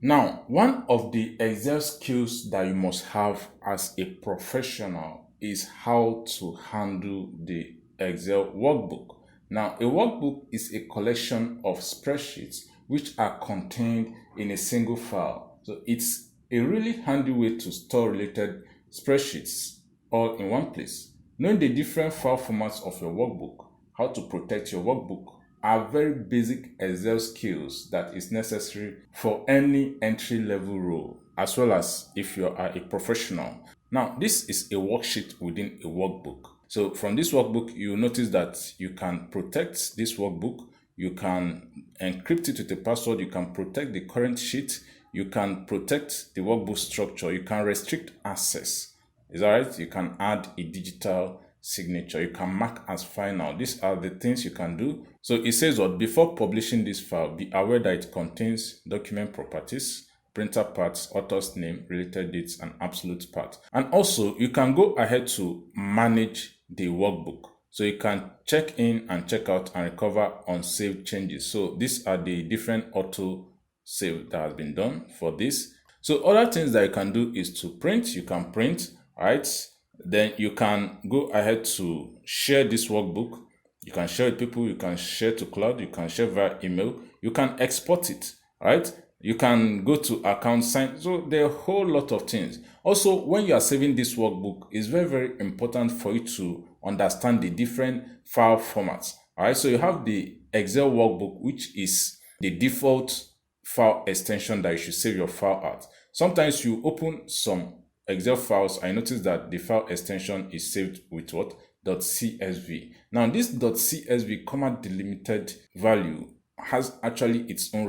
Now, one of the Excel skills that you must have as a professional is how to handle the Excel workbook. Now, a workbook is a collection of spreadsheets which are contained in a single file. So it's a really handy way to store related spreadsheets all in one place. Knowing the different file formats of your workbook, how to protect your workbook, are very basic Excel skills that is necessary for any entry-level role, as well as if you are a professional. Now, this is a worksheet within a workbook. So from this workbook, you notice that you can protect this workbook, you can encrypt it with a password, you can protect the current sheet, you can protect the workbook structure, you can restrict access. Is that right? You can add a digital signature, you can mark as final. These are the things you can do. So it says that before publishing this file, be aware that it contains document properties, printer parts, author's name, related dates, and absolute part. And also, you can go ahead to manage the workbook. So you can check in and check out and recover unsaved changes. So these are the different auto save that has been done for this. So other things that you can do is to print. You can print, right? Then you can go ahead to share this workbook. You can share with people, you can share to cloud, you can share via email, you can export it, right? You can go to account sign. So there are a whole lot of things. Also, when you are saving this workbook, it's very, very important for you to understand the different file formats. All right, so you have the Excel workbook, which is the default file extension that you should save your file at. Sometimes you open some Excel files, I notice that the file extension is saved with what? .csv. Now this .csv comma delimited value has actually its own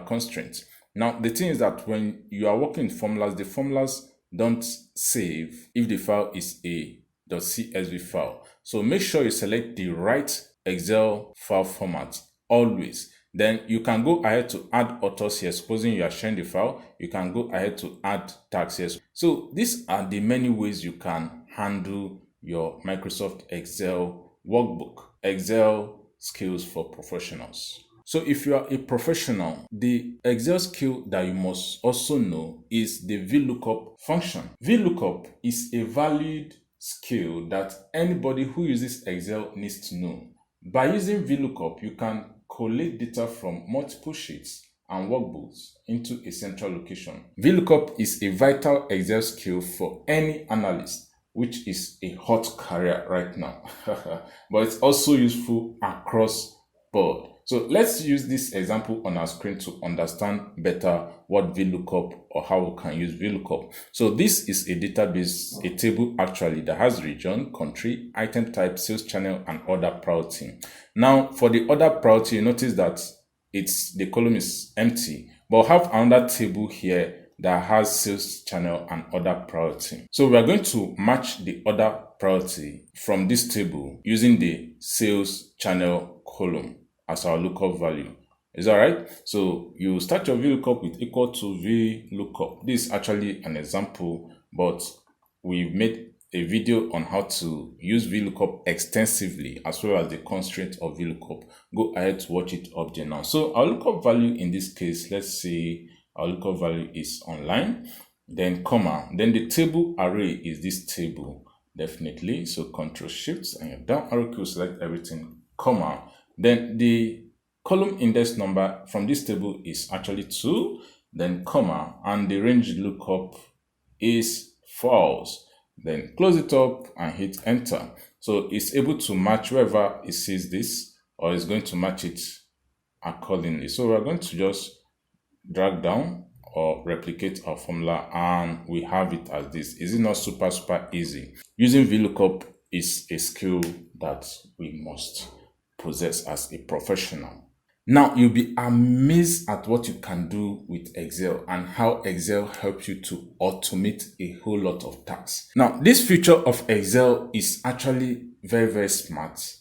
constraints. Now the thing is that when you are working with formulas, the formulas don't save if the file is a .csv file. So make sure you select the right Excel file format always. Then you can go ahead to add authors here. Supposing you are sharing the file, you can go ahead to add tags here. So these are the many ways you can handle your Microsoft Excel workbook. Excel skills for professionals. So if you are a professional, the Excel skill that you must also know is the VLOOKUP function. VLOOKUP is a valued skill that anybody who uses Excel needs to know. By using VLOOKUP, you can collate data from multiple sheets and workbooks into a central location. VLOOKUP is a vital Excel skill for any analyst, which is a hot career right now. But it's also useful across board. So let's use this example on our screen to understand better what VLOOKUP or how we can use VLOOKUP. So this is a database, a table actually that has region, country, item type, sales channel, and order priority. Now for the order priority, you notice that the column is empty, but we have another table here that has sales channel and order priority. So we are going to match the order priority from this table using the sales channel column as our lookup value. Is that right? So you start your VLOOKUP with equal to VLOOKUP. This is actually an example, but we've made a video on how to use VLOOKUP extensively as well as the constraint of VLOOKUP. Go ahead to watch it up there now. So our lookup value in this case, let's say our lookup value is online, then comma, then the table array is this table, definitely. So Control Shift and your down arrow key, select everything, comma. Then the column index number from this table is actually 2, then comma, and the range lookup is false. Then close it up and hit enter. So it's able to match wherever it sees this, or it's going to match it accordingly. So we're going to just drag down or replicate our formula and we have it as this. Is it not super easy? Using VLOOKUP is a skill that we must possess as a professional. Now you'll be amazed at what you can do with Excel and how Excel helps you to automate a whole lot of tasks. Now this feature of Excel is actually very smart,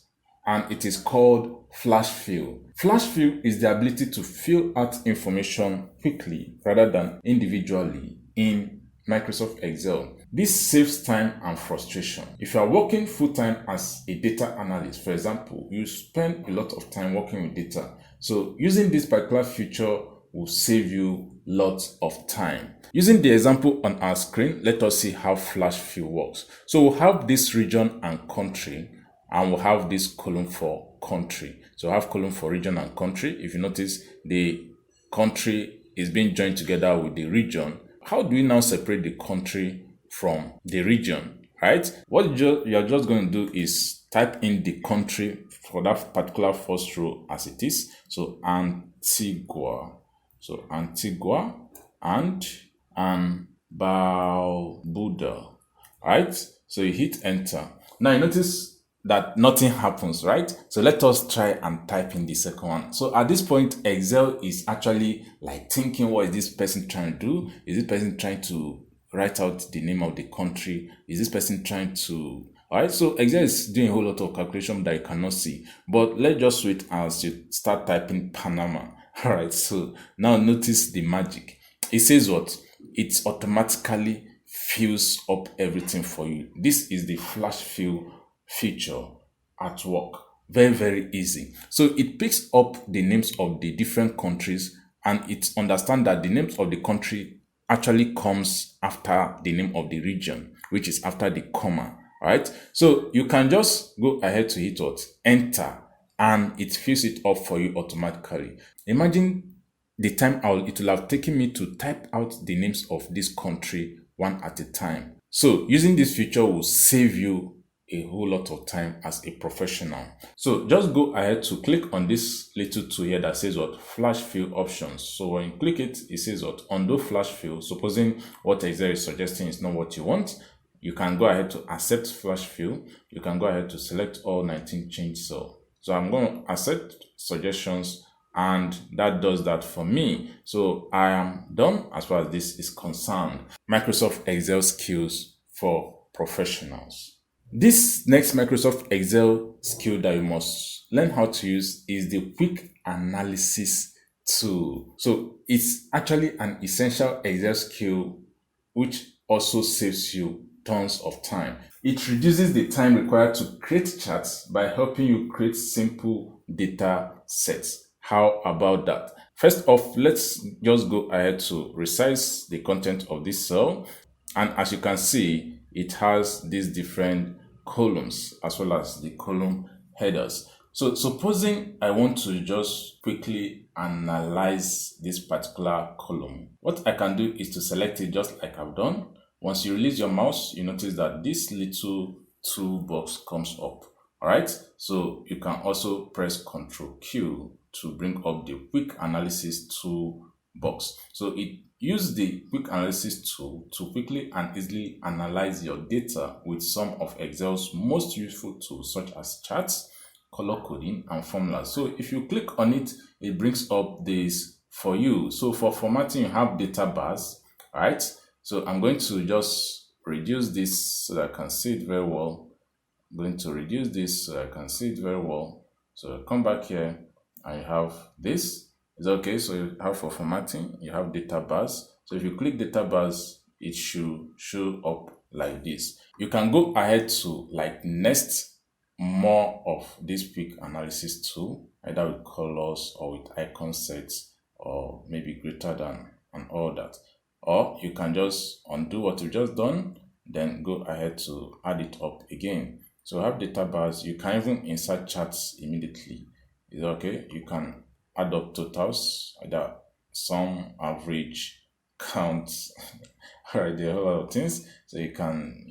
and it is called flash fill. Flash fill is the ability to fill out information quickly rather than individually in Microsoft Excel. This saves time and frustration. If you are working full-time as a data analyst, for example, you spend a lot of time working with data. So using this particular feature will save you lots of time. Using the example on our screen, let us see how flash fill works. So we'll have this region and country, and we'll have this column for country. So I have column for region and country. If you notice, the country is being joined together with the region. How do we now separate the country from the region, right? What you're just going to do is type in the country for that particular first row as it is. So Antigua. So Antigua and Barbuda, right? So you hit enter. Now you notice that nothing happens, right? So let us try and type in the second one. So at this point, Excel is actually like thinking, what is this person trying to do? Is this person trying to write out the name of the country? Is this person trying to... All right, so Excel is doing a whole lot of calculation that you cannot see. But let's just wait as you start typing Panama. All right, so now notice the magic. It says what? It automatically fills up everything for you. This is the flash fill feature at work. Very, very easy. So it picks up the names of the different countries, and it understands that the names of the country actually comes after the name of the region, which is after the comma. All right. So you can just go ahead to hit what? Enter, and it fills it up for you automatically. Imagine the time it will have taken me to type out the names of this country one at a time. So using this feature will save you a whole lot of time as a professional. So just go ahead to click on this little tool here that says what? Flash fill options. So when you click it, it says what? Undo flash fill. Supposing what Excel is suggesting is not what you want, you can go ahead to accept flash fill. You can go ahead to select all 19 change cell. So I'm going to accept suggestions, and that does that for me. So I am done as far as this is concerned. Microsoft Excel skills for professionals. This next Microsoft Excel skill that you must learn how to use is the quick analysis tool. So it's actually an essential Excel skill which also saves you tons of time. It reduces the time required to create charts by helping you create simple data sets. How about that? First off, let's just go ahead to resize the content of this cell. And as you can see, it has these different columns as well as the column headers. So supposing I want to just quickly analyze this particular column, what I can do is to select it just like I've done. Once you release your mouse, you notice that this little toolbox comes up. All right. So you can also press Ctrl Q to bring up the quick analysis toolbox. So it uses the quick analysis tool to quickly and easily analyze your data with some of Excel's most useful tools, such as charts, color coding, and formulas. So if you click on it, it brings up this for you. So for formatting, you have data bars. All right. So I'm going to just reduce this so that I can see it very well. I'm going to reduce this so I can see it very well. So I come back here, I have this. It's okay. So you have for formatting, you have data bars. So if you click data bars, it should show up like this. You can go ahead to like nest more of this quick analysis tool, either with colors or with icon sets, or maybe greater than and all that. Or you can just undo what you've just done, then go ahead to add it up again. So have data bars. You can even insert charts immediately. Is okay? You can add up totals, either sum, average, count. All right, there are a lot of things. So you can,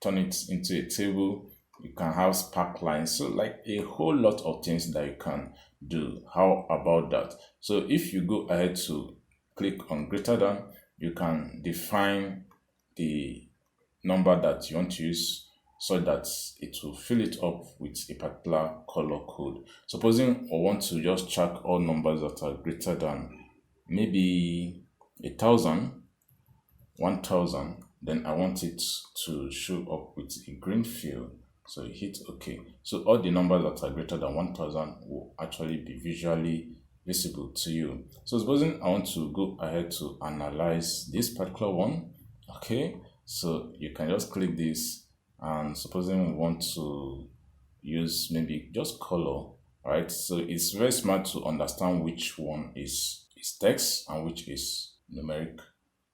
turn it into a table. You can have spark lines. So like a whole lot of things that you can do. How about that? So if you go ahead to click on greater than, you can define the number that you want to use so that it will fill it up with a particular color code. Supposing I want to just check all numbers that are greater than maybe 1,000, 1,000, then I want it to show up with a green field. So you hit OK. So all the numbers that are greater than 1,000 will actually be visually visible to you. So supposing I want to go ahead to analyze this particular one. Okay, so you can just click this, and supposing we want to use maybe just color, right? So it's very smart to understand which one is text and which is numeric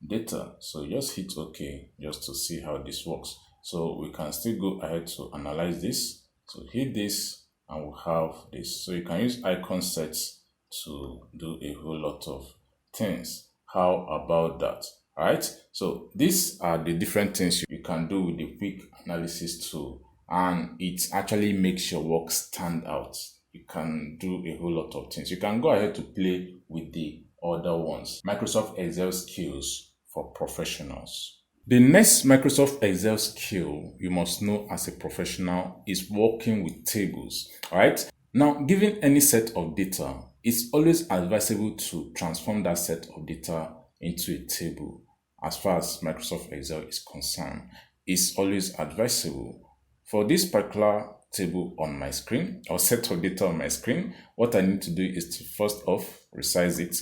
data. So just hit OK just to see how this works. So we can still go ahead to analyze this. So hit this and we'll have this. So you can use icon sets to do a whole lot of things. How about that? All right. So these are the different things you can do with the quick analysis tool, and it actually makes your work stand out. You can do a whole lot of things. You can go ahead to play with the other ones. Microsoft Excel skills for professionals. The next Microsoft Excel skill you must know as a professional is working with tables. All right. Now, given any set of data, it's always advisable to transform that set of data into a table. As far as Microsoft Excel is concerned, it's always advisable. For this particular table on my screen, or set of data on my screen, what I need to do is to first off resize it.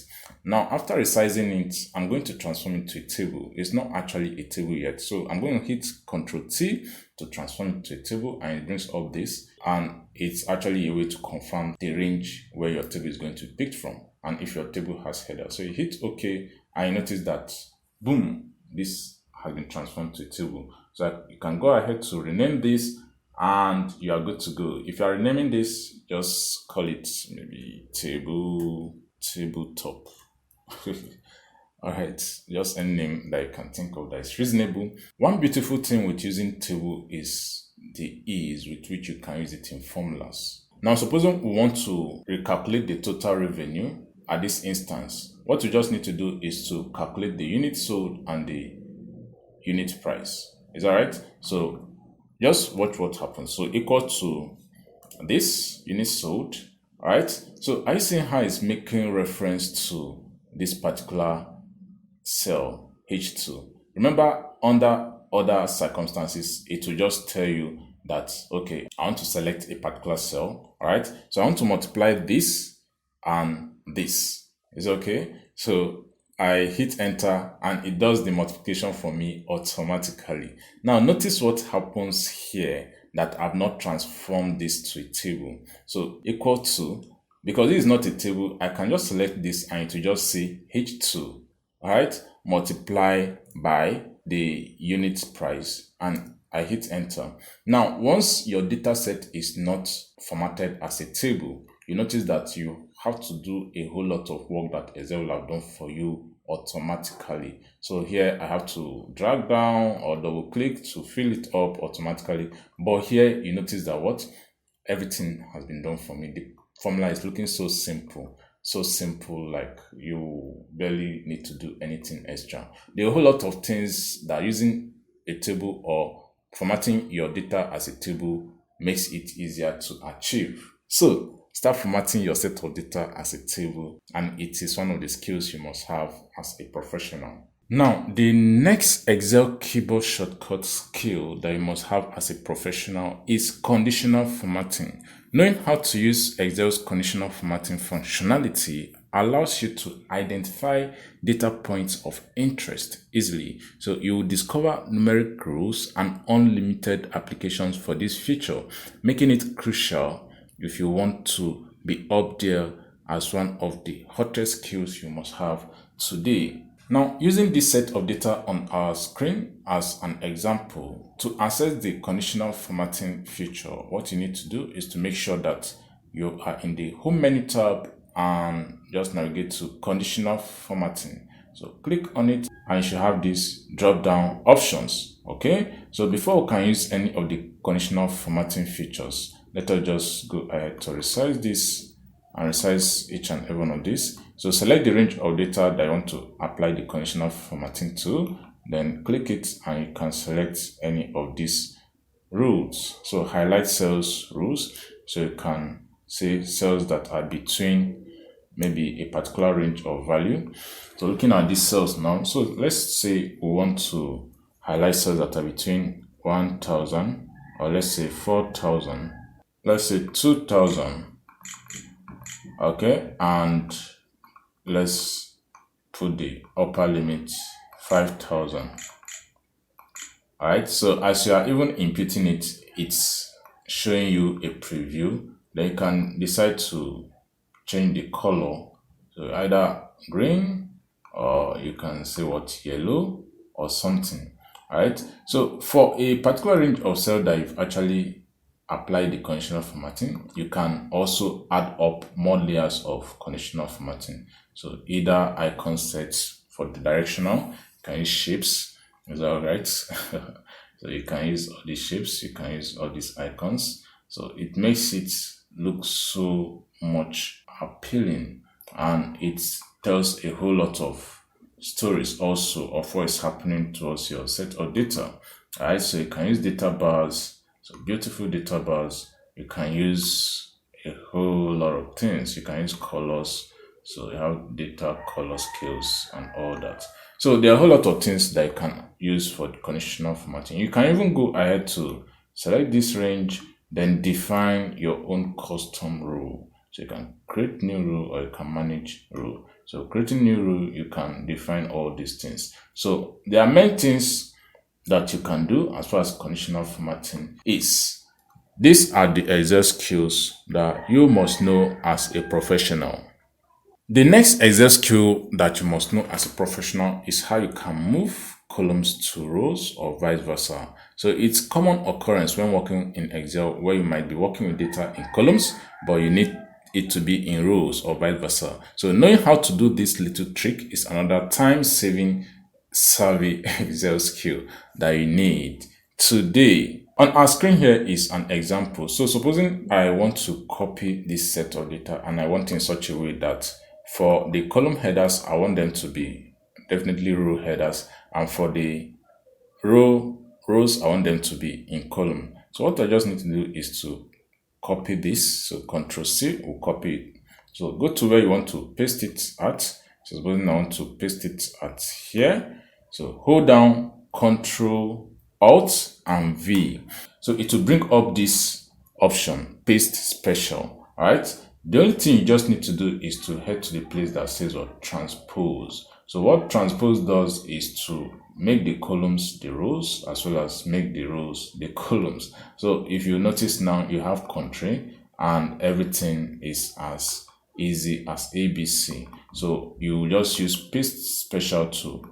Now, after resizing it, I'm going to transform it to a table. It's not actually a table yet, so I'm going to hit Ctrl T to transform it to a table, and it brings up this, and it's actually a way to confirm the range where your table is going to be picked from, and if your table has header. So you hit OK, and you notice that boom, this has been transformed to a table. So you can go ahead to rename this, and you are good to go. If you are renaming this, just call it maybe tabletop. All right, just any name that you can think of that is reasonable. One beautiful thing with using table is the ease with which you can use it in formulas. Now, supposing we want to recalculate the total revenue at this instance, what you just need to do is to calculate the unit sold and the unit price. Is that right? So just watch what happens. So equal to this unit sold. All right. So are you seeing how it's making reference to this particular cell H2? Remember, under other circumstances, it will just tell you that, okay, I want to select a particular cell. All right. So I want to multiply this and this. Is okay? So I hit enter and it does the multiplication for me automatically. Now notice what happens here, that I've not transformed this to a table. So equal to, because this is not a table, I can just select this and it will just say H2, all right, multiply by the unit price, and I hit enter. Now, once your data set is not formatted as a table, you notice that you have to do a whole lot of work that Excel will have done for you automatically. So here I have to drag down or double click to fill it up automatically. But here you notice that what? Everything has been done for me. The formula is looking so simple, like you barely need to do anything extra. There are a whole lot of things that using a table or formatting your data as a table makes it easier to achieve. So start formatting your set of data as a table, and it is one of the skills you must have as a professional. Now, the next Excel keyboard shortcut skill that you must have as a professional is conditional formatting. Knowing how to use Excel's conditional formatting functionality allows you to identify data points of interest easily. So you will discover numeric rules and unlimited applications for this feature, making it crucial if you want to be up there as one of the hottest skills you must have today. Now, using this set of data on our screen as an example, to access the conditional formatting feature, what you need to do is to make sure that you are in the Home menu tab and just navigate to Conditional Formatting. So click on it and you should have these drop-down options. Okay, so before we can use any of the conditional formatting features, let us just go ahead to resize this and resize each and every one of these. So select the range of data that you want to apply the conditional formatting to, then click it and you can select any of these rules. So highlight cells rules, so you can say cells that are between maybe a particular range of value. So looking at these cells now, so let's say we want to highlight cells that are between 1,000, or let's say 4,000, let's say 2,000. Okay, and let's put the upper limit 5,000. All right, so as you are even inputting it, it's showing you a preview. Then you can decide to change the color, so either green, or you can say what, yellow or something. All right, so for a particular range of cell that you've actually applied the conditional formatting, you can also add up more layers of conditional formatting. So either icon sets for the directional, you can use shapes. Is that all right? So you can use all these shapes, you can use all these icons. So it makes it look so much appealing, and it tells a whole lot of stories also of what is happening towards your set of data. All right, so you can use data bars, so beautiful data bars. You can use a whole lot of things. You can use colors, so you have data color scales and all that. So there are a whole lot of things that you can use for the conditional formatting. You can even go ahead to select this range, then define your own custom rule. So you can create new rule, or you can manage rule. So creating new rule, you can define all these things. So there are many things that you can do as far as conditional formatting is. These are the Excel skills that you must know as a professional. The next Excel skill that you must know as a professional is how you can move columns to rows or vice versa. So it's common occurrence when working in Excel where you might be working with data in columns, but you need it to be in rows or vice versa. So knowing how to do this little trick is another time-saving savvy Excel skill that you need today. On our screen here is an example. So supposing I want to copy this set of data and I want in such a way that for the column headers, I want them to be definitely row headers, and for the rows, I want them to be in column. So what I just need to do is to copy this. So Control C will copy it. So go to where you want to paste it at. So supposing I want to paste it at here. So hold down Control Alt and V. So it will bring up this option, paste special. All right. The only thing you just need to do is to head to the place that says what, transpose. So what transpose does is to make the columns the rows as well as make the rows the columns. So if you notice now, you have control and everything is as easy as ABC. So you just use paste special tool.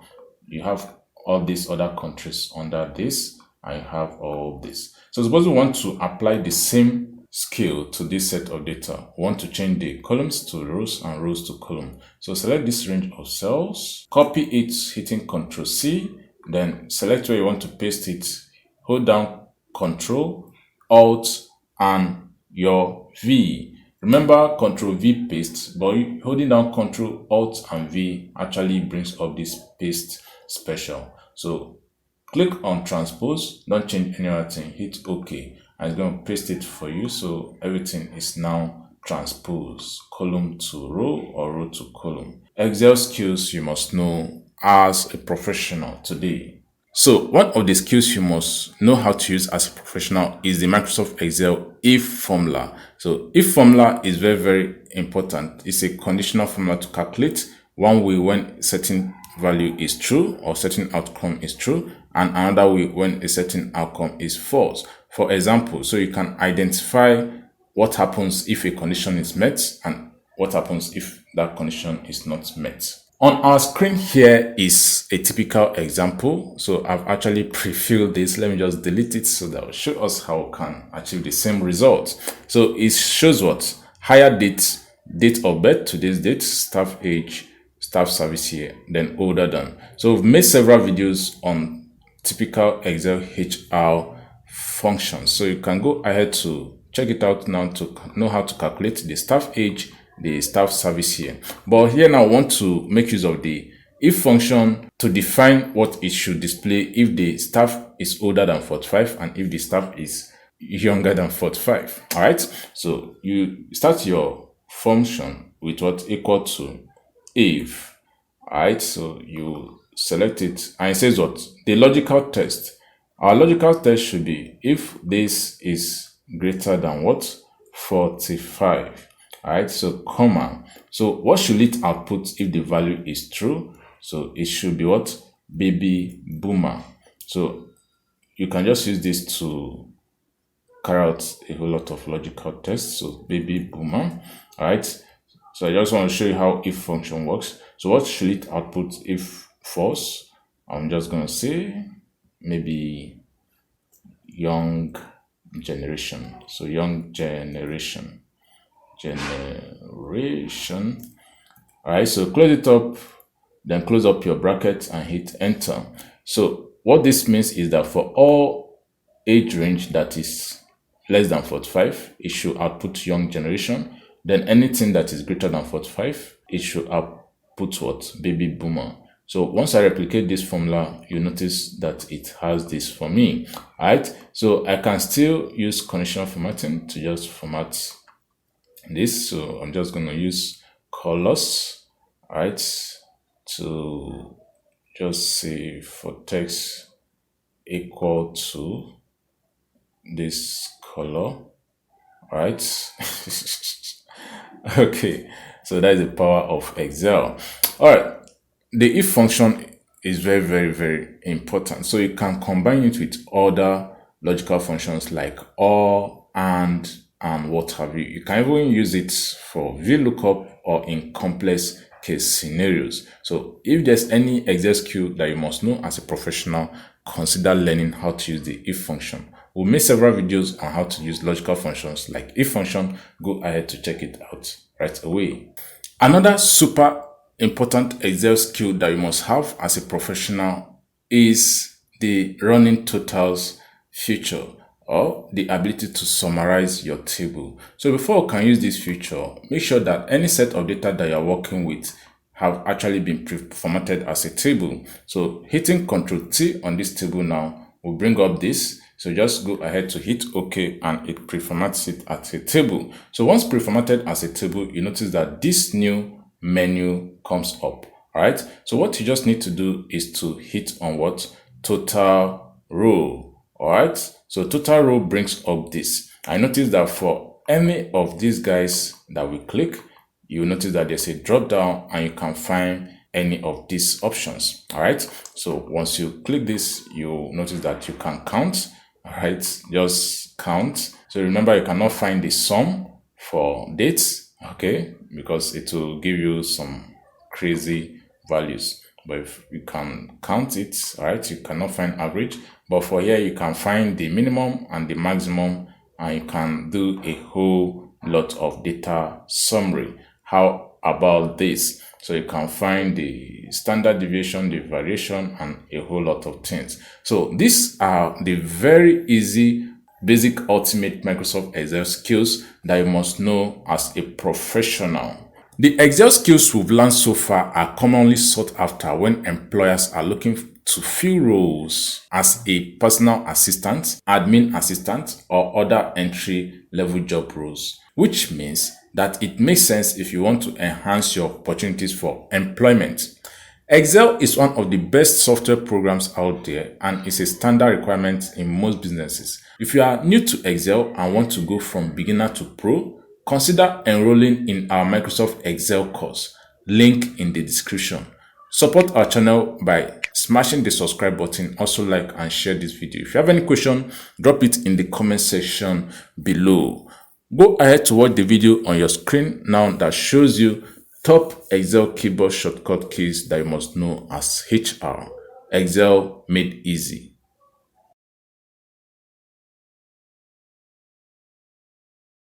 You have all these other countries under this. I have all this. So suppose we want to apply the same skill to this set of data. We want to change the columns to rows and rows to column. So select this range of cells, copy it hitting Ctrl C, then select where you want to paste it, hold down Ctrl, Alt, and your V. Remember Ctrl V paste, but holding down Ctrl, Alt, and V actually brings up this paste special. So click on transpose, don't change any other thing, hit OK. And it's going to paste it for you. So everything is now transposed, column to row or row to column. Excel skills you must know as a professional today. So one of the skills you must know how to use as a professional is the Microsoft Excel if formula. So if formula is very, very important. It's a conditional formula to calculate one way when certain value is true or certain outcome is true, and another way when a certain outcome is false. For example, so you can identify what happens if a condition is met and what happens if that condition is not met. On our screen here is a typical example. So I've actually pre-filled this. Let me just delete it so that will show us how we can achieve the same result. So it shows what? Higher date, date of birth, today's date, staff age, staff service year, then older than. So we've made several videos on typical Excel HR functions. So you can go ahead to check it out now to know how to calculate the staff age, the staff service year. But here now I want to make use of the if function to define what it should display if the staff is older than 45 and if the staff is younger than 45. All right. So you start your function with what equal to if. All right. So you select it and it says what? The logical test. Our logical test should be if this is greater than what? 45. All right, so comma. So what should it output if the value is true? So it should be what? Baby boomer. So you can just use this to carry out a whole lot of logical tests. So baby boomer. All right. So I just want to show you how if function works. So what should it output if false? I'm just going to say maybe young generation. So young generation. All right. So close it up, then close up your bracket and hit enter. So what this means is that for all age range that is less than 45, it should output young generation. Then anything that is greater than 45, it should output what? Baby boomer. So once I replicate this formula, you notice that it has this for me. All right. So I can still use conditional formatting to just format this. So I'm just going to use colors, all right, to just say for text equal to this color, right? Okay, so that is the power of Excel. All right, the if function is very important. So you can combine it with other logical functions like or, and what have you. You can even use it for VLOOKUP or in complex case scenarios. So if there's any Excel skill that you must know as a professional, consider learning how to use the if function. We'll make several videos on how to use logical functions like if function. Go ahead to check it out right away. Another super important Excel skill that you must have as a professional is the running totals feature, or the ability to summarize your table. So before you can use this feature, make sure that any set of data that you're working with have actually been formatted as a table. So hitting Ctrl T on this table now will bring up this. So just go ahead to hit OK and it pre-formats it as a table. So once pre-formatted as a table, you notice that this new menu comes up. All right. So what you just need to do is to hit on what? Total row. All right. So total row brings up this. I notice that for any of these guys that we click, you notice that there's a drop down and you can find any of these options. All right. So once you click this, you'll notice that you can count. All right. Just count. So remember, you cannot find the sum for dates. Okay. Because it will give you some crazy values. But if you can count it, all right, you cannot find average. But for here, you can find the minimum and the maximum, and you can do a whole lot of data summary. How about this? So you can find the standard deviation, the variation, and a whole lot of things. So these are the very easy, basic, ultimate Microsoft Excel skills that you must know as a professional. The Excel skills we've learned so far are commonly sought after when employers are looking to fill roles as a personal assistant, admin assistant, or other entry-level job roles, which means that it makes sense if you want to enhance your opportunities for employment. Excel is one of the best software programs out there and is a standard requirement in most businesses. If you are new to Excel and want to go from beginner to pro, consider enrolling in our Microsoft Excel course, link in the description. Support our channel by smashing the subscribe button, also like and share this video. If you have any question, drop it in the comment section below. Go ahead to watch the video on your screen now that shows you top Excel keyboard shortcut keys that you must know as HR. Excel made easy.